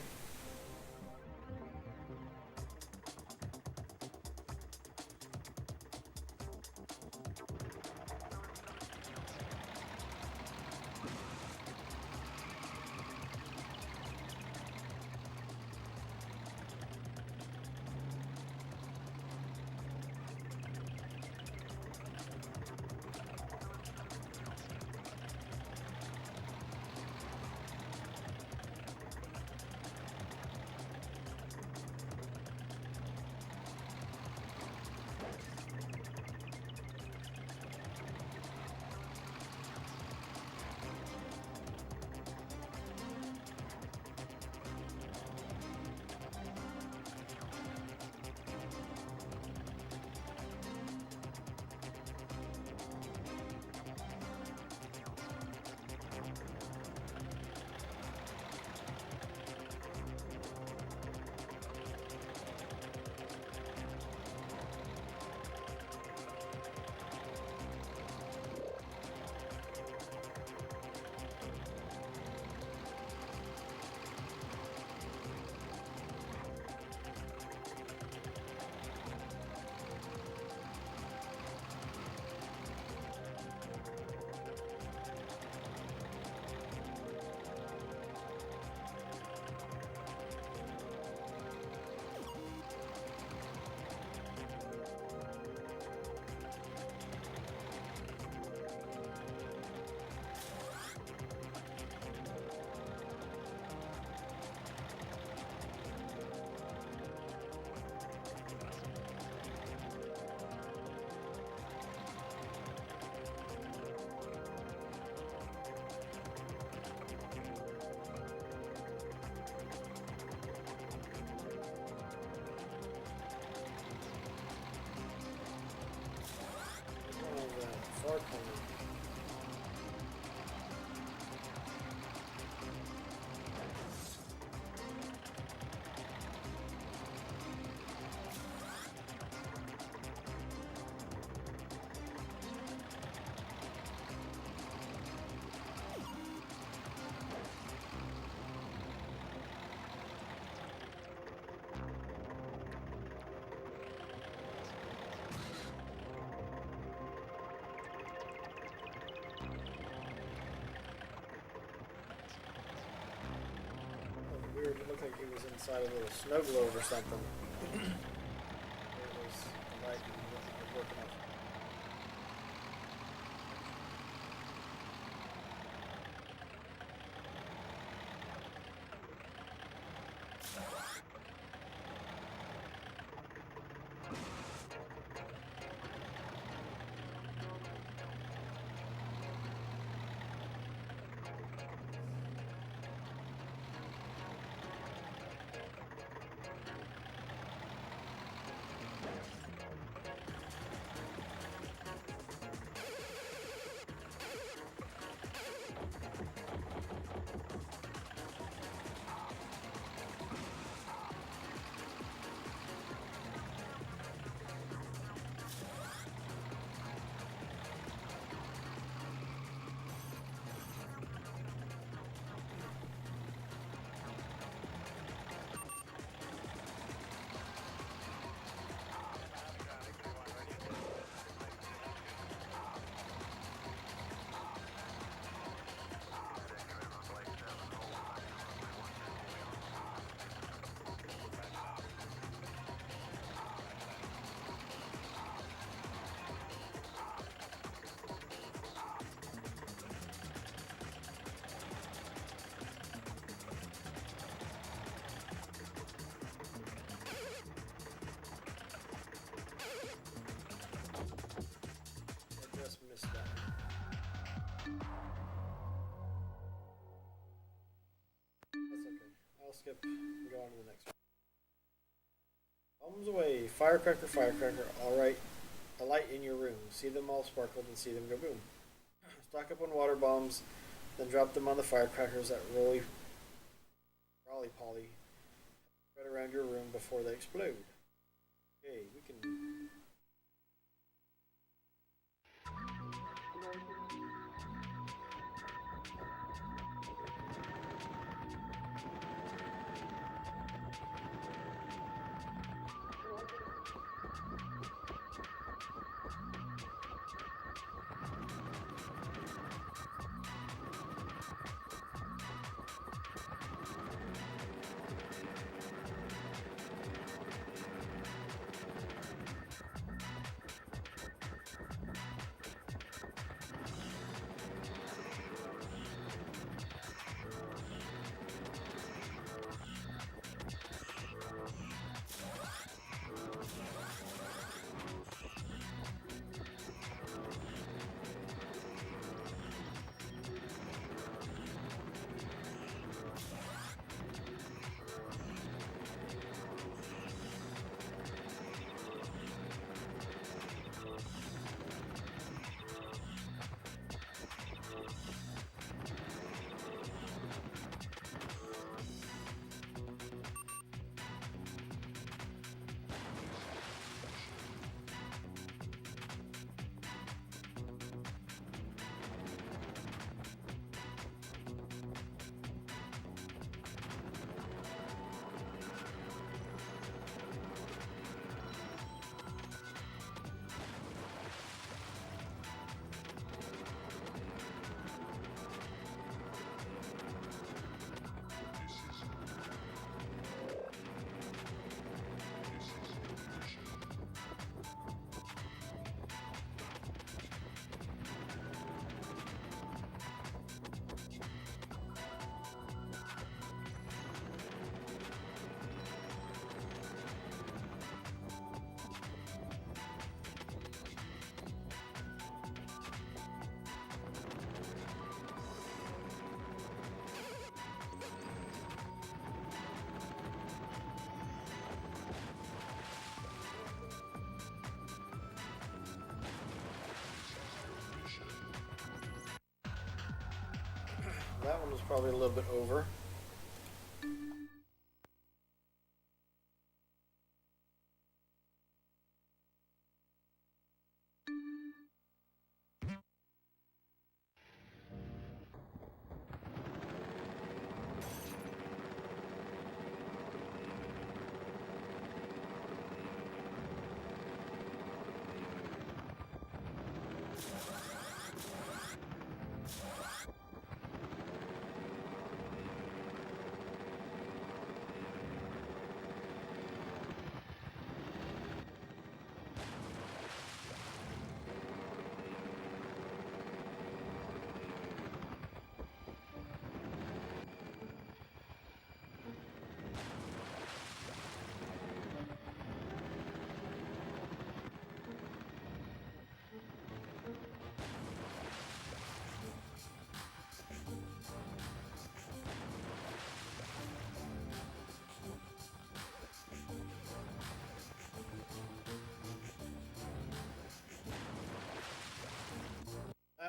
weird. It looked like it was inside a little snow globe or something. It was the light was working off. Just missed that. That's okay. I'll skip and go on to the next one. Bombs away. Firecracker, firecracker. Alright. A light in your room. See them all sparkle and see them go boom. Stock up on water bombs, then drop them on the firecrackers that rolly poly spread around your room before they explode. Okay, we can. That one was probably a little bit over.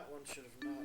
that one should have not.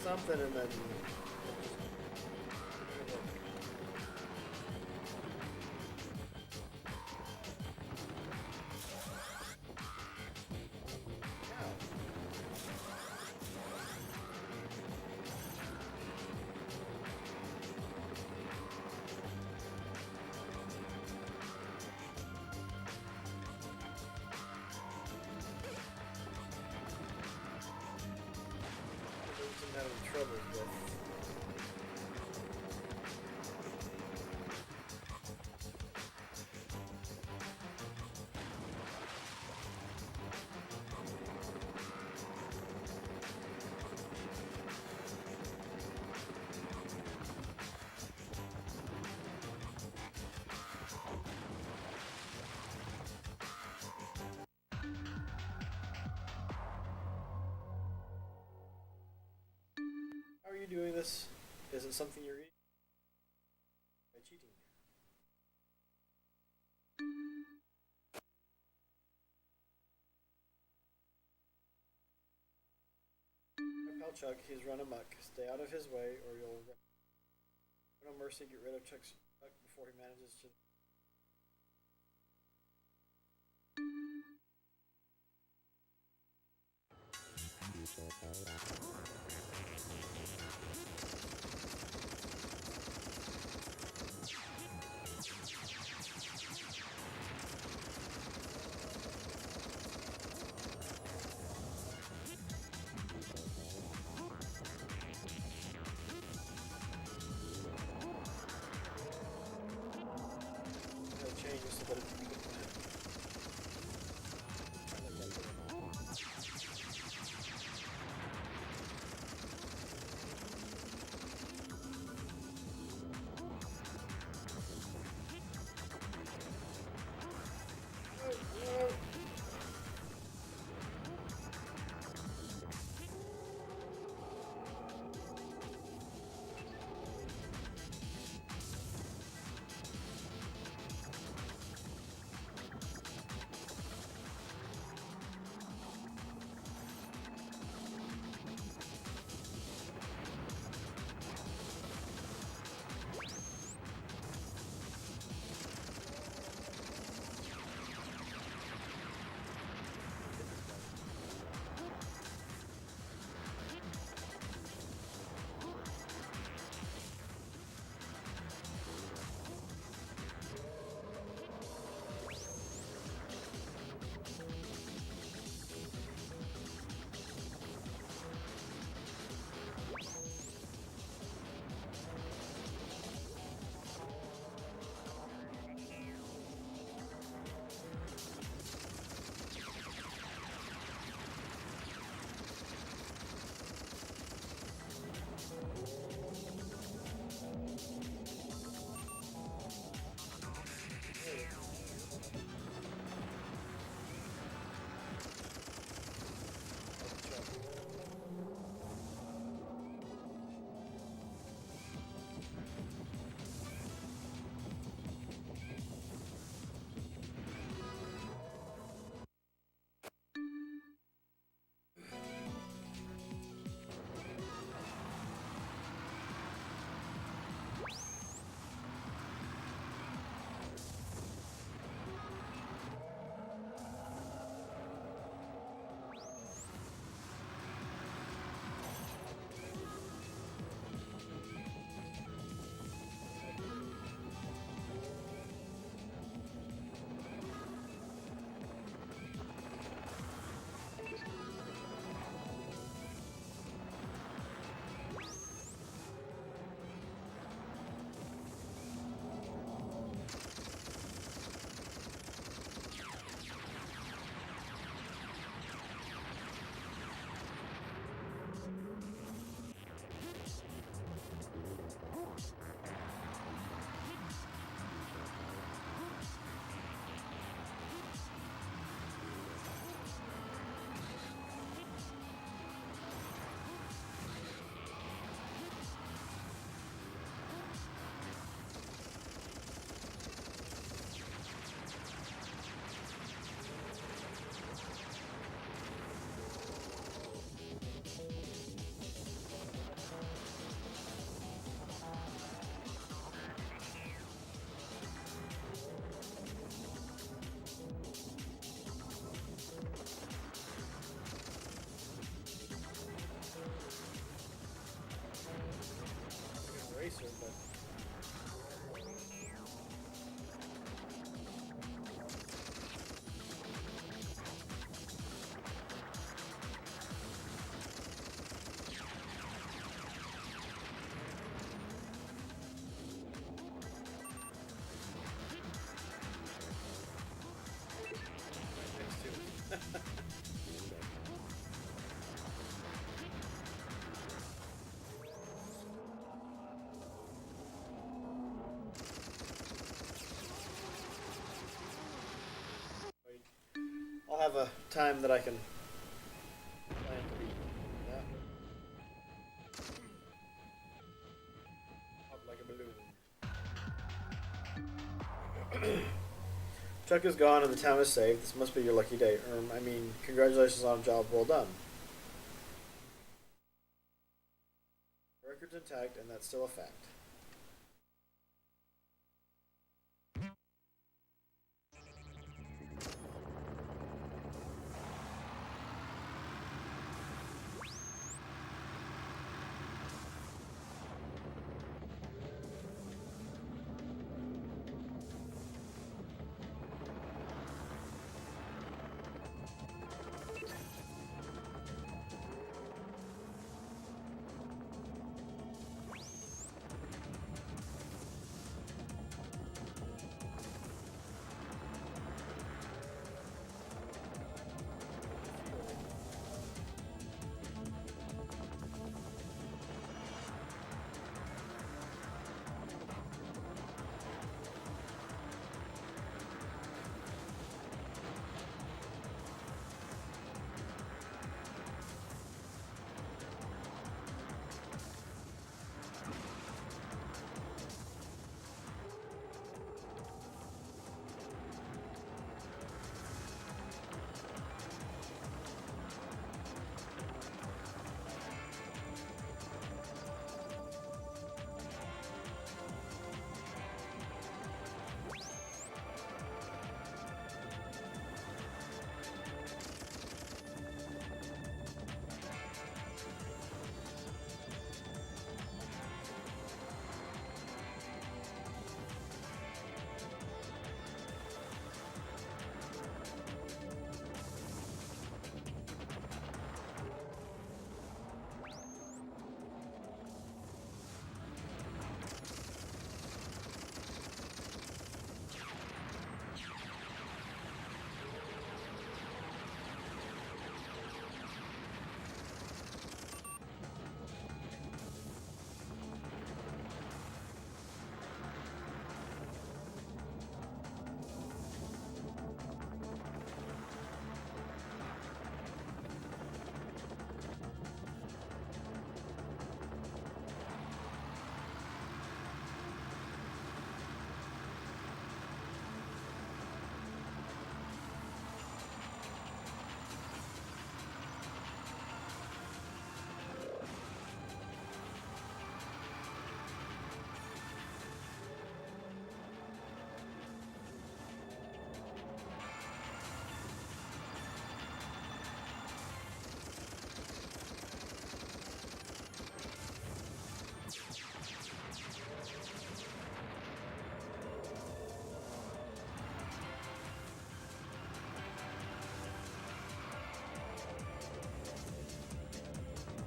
Something and then. I'm having trouble with. How are you doing this? Is it something you're eating? By cheating? My pal Chuck, he's run amok. Stay out of his way or you'll regret. No mercy, get rid of Chuck before he manages to. Change this so that it's a good plan. have a time that I can plan to beat. Yeah. Pop like a balloon. Chuck is gone and the town is safe. This must be your lucky day. I mean, congratulations on a job well done. The record's intact, and that's still a fact.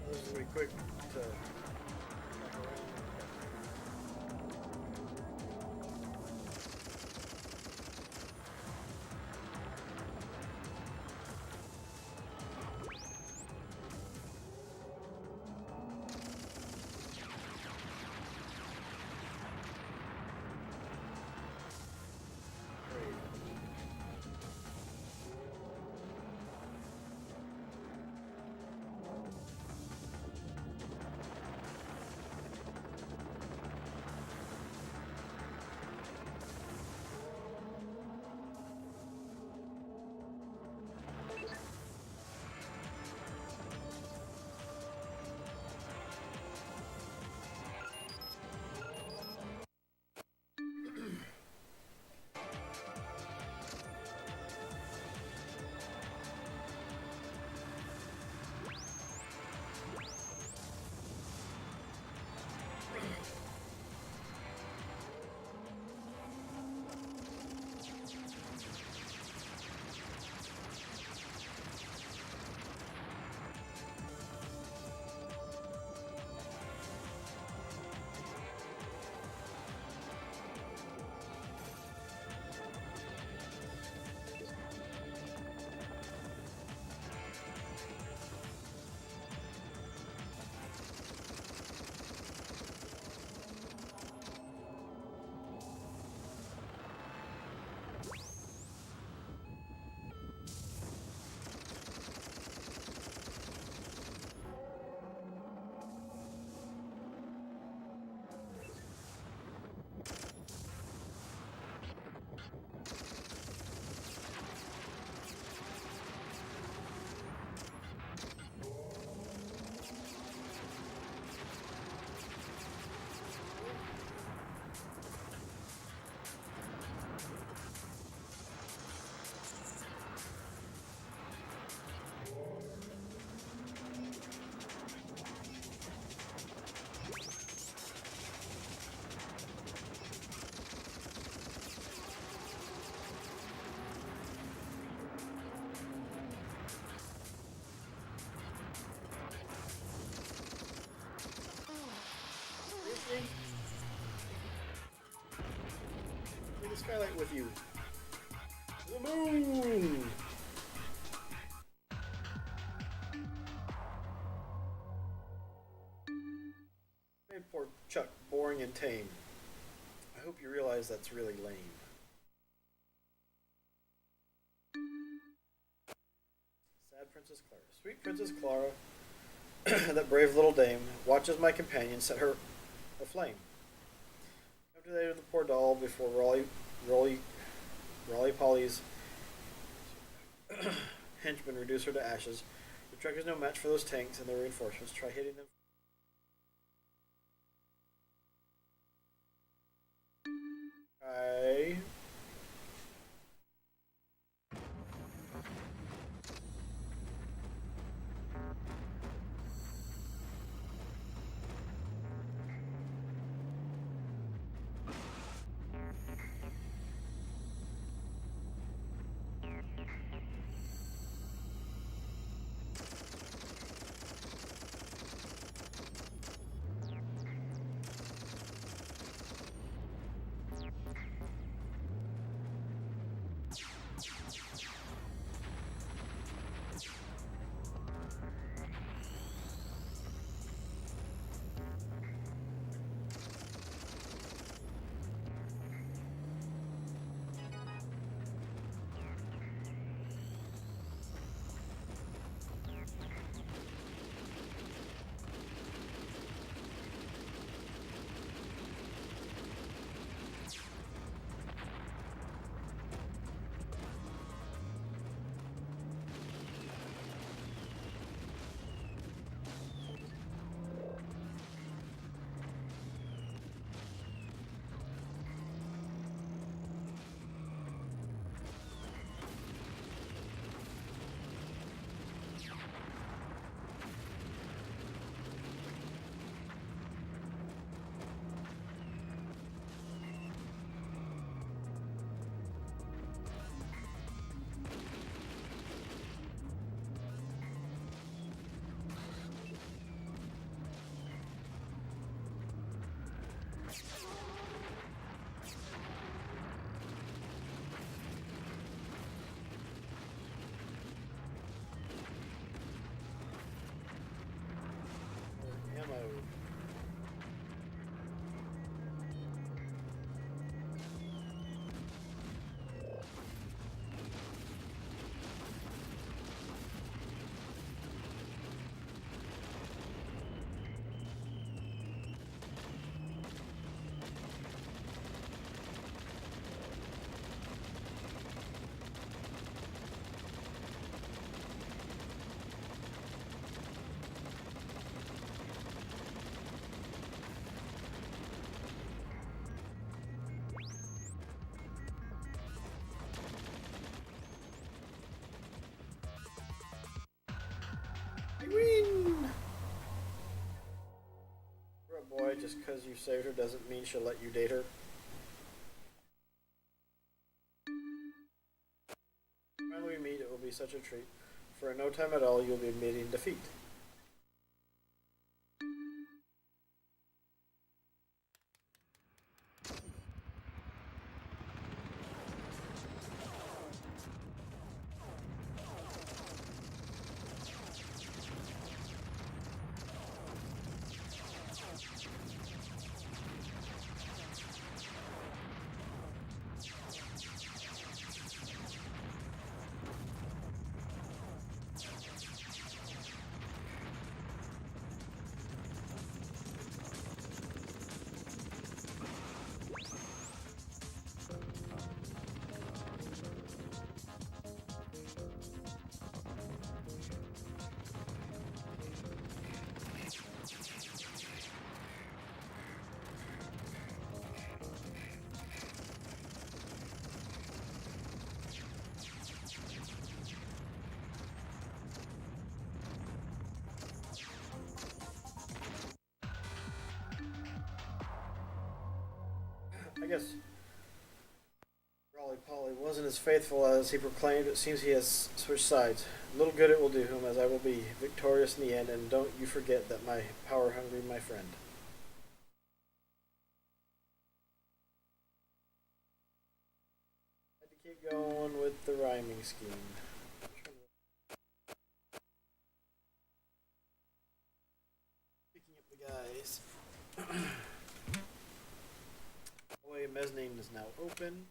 This is going to be quick to back around. skylight with you. The moon! Made poor Chuck boring and tame. I hope you realize that's really lame. Sad Princess Clara. Sweet Princess Clara, that brave little dame, watches my companion set her aflame. Come to the aid of the poor doll before Rolly Polly's henchmen reduce her to ashes. The truck is no match for those tanks and their reinforcements. Try hitting them. I ammo. I win! Boy, just because you saved her doesn't mean she'll let you date her. When we meet, it will be such a treat, for in no time at all you'll be meeting defeat. I guess Rolly Polly wasn't as faithful as he proclaimed. It seems he has switched sides. Little good it will do him, as I will be victorious in the end, and don't you forget that my power-hungry my friend. Keep going with the rhyming scheme. Picking up the guys. Hallway mezzanine is now open.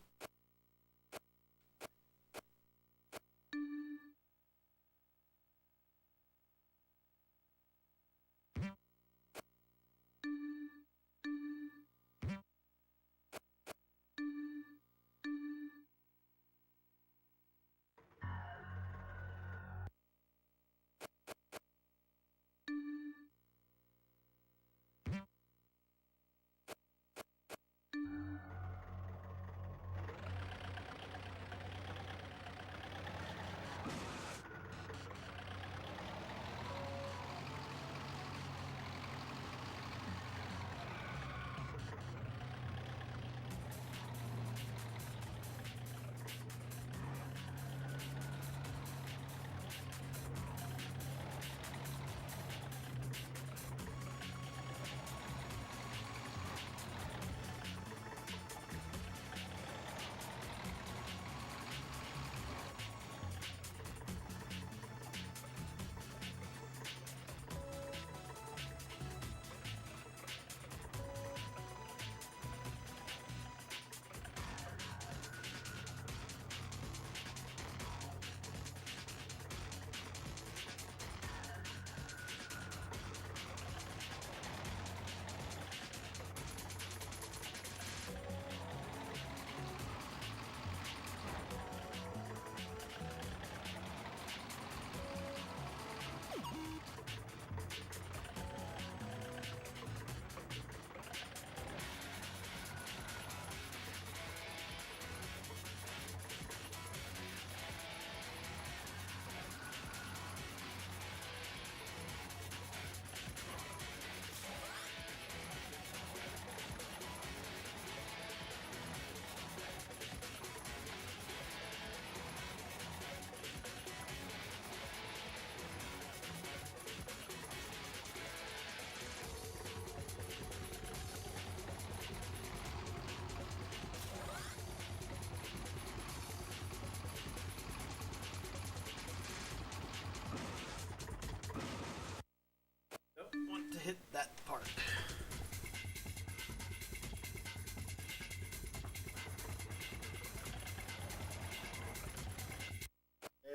Don't want to hit that part.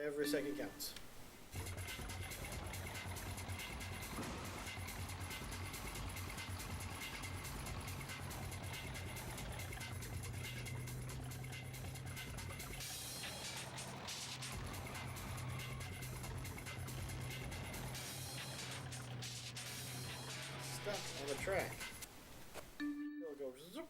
Every second counts. Stuck on the track. It'll go zoop.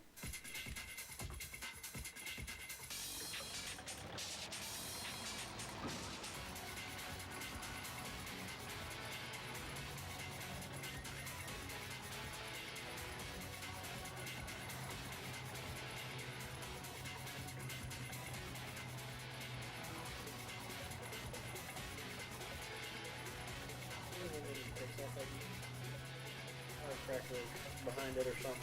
Takes off like firecracker behind it or something.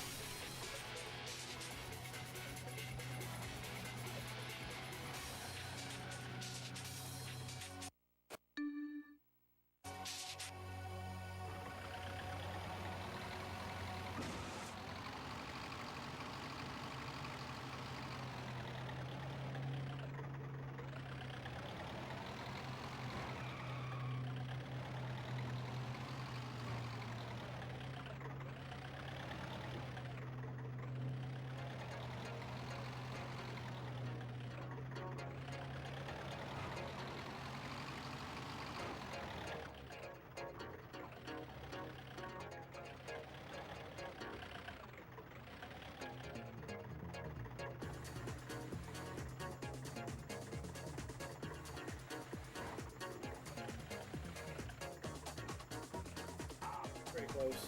Pretty close.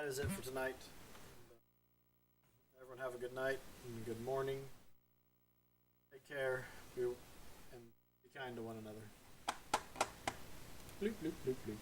that is it for tonight. Everyone have a good night and good morning. Take care and be kind to one another. Bloop, bloop, bloop, bloop.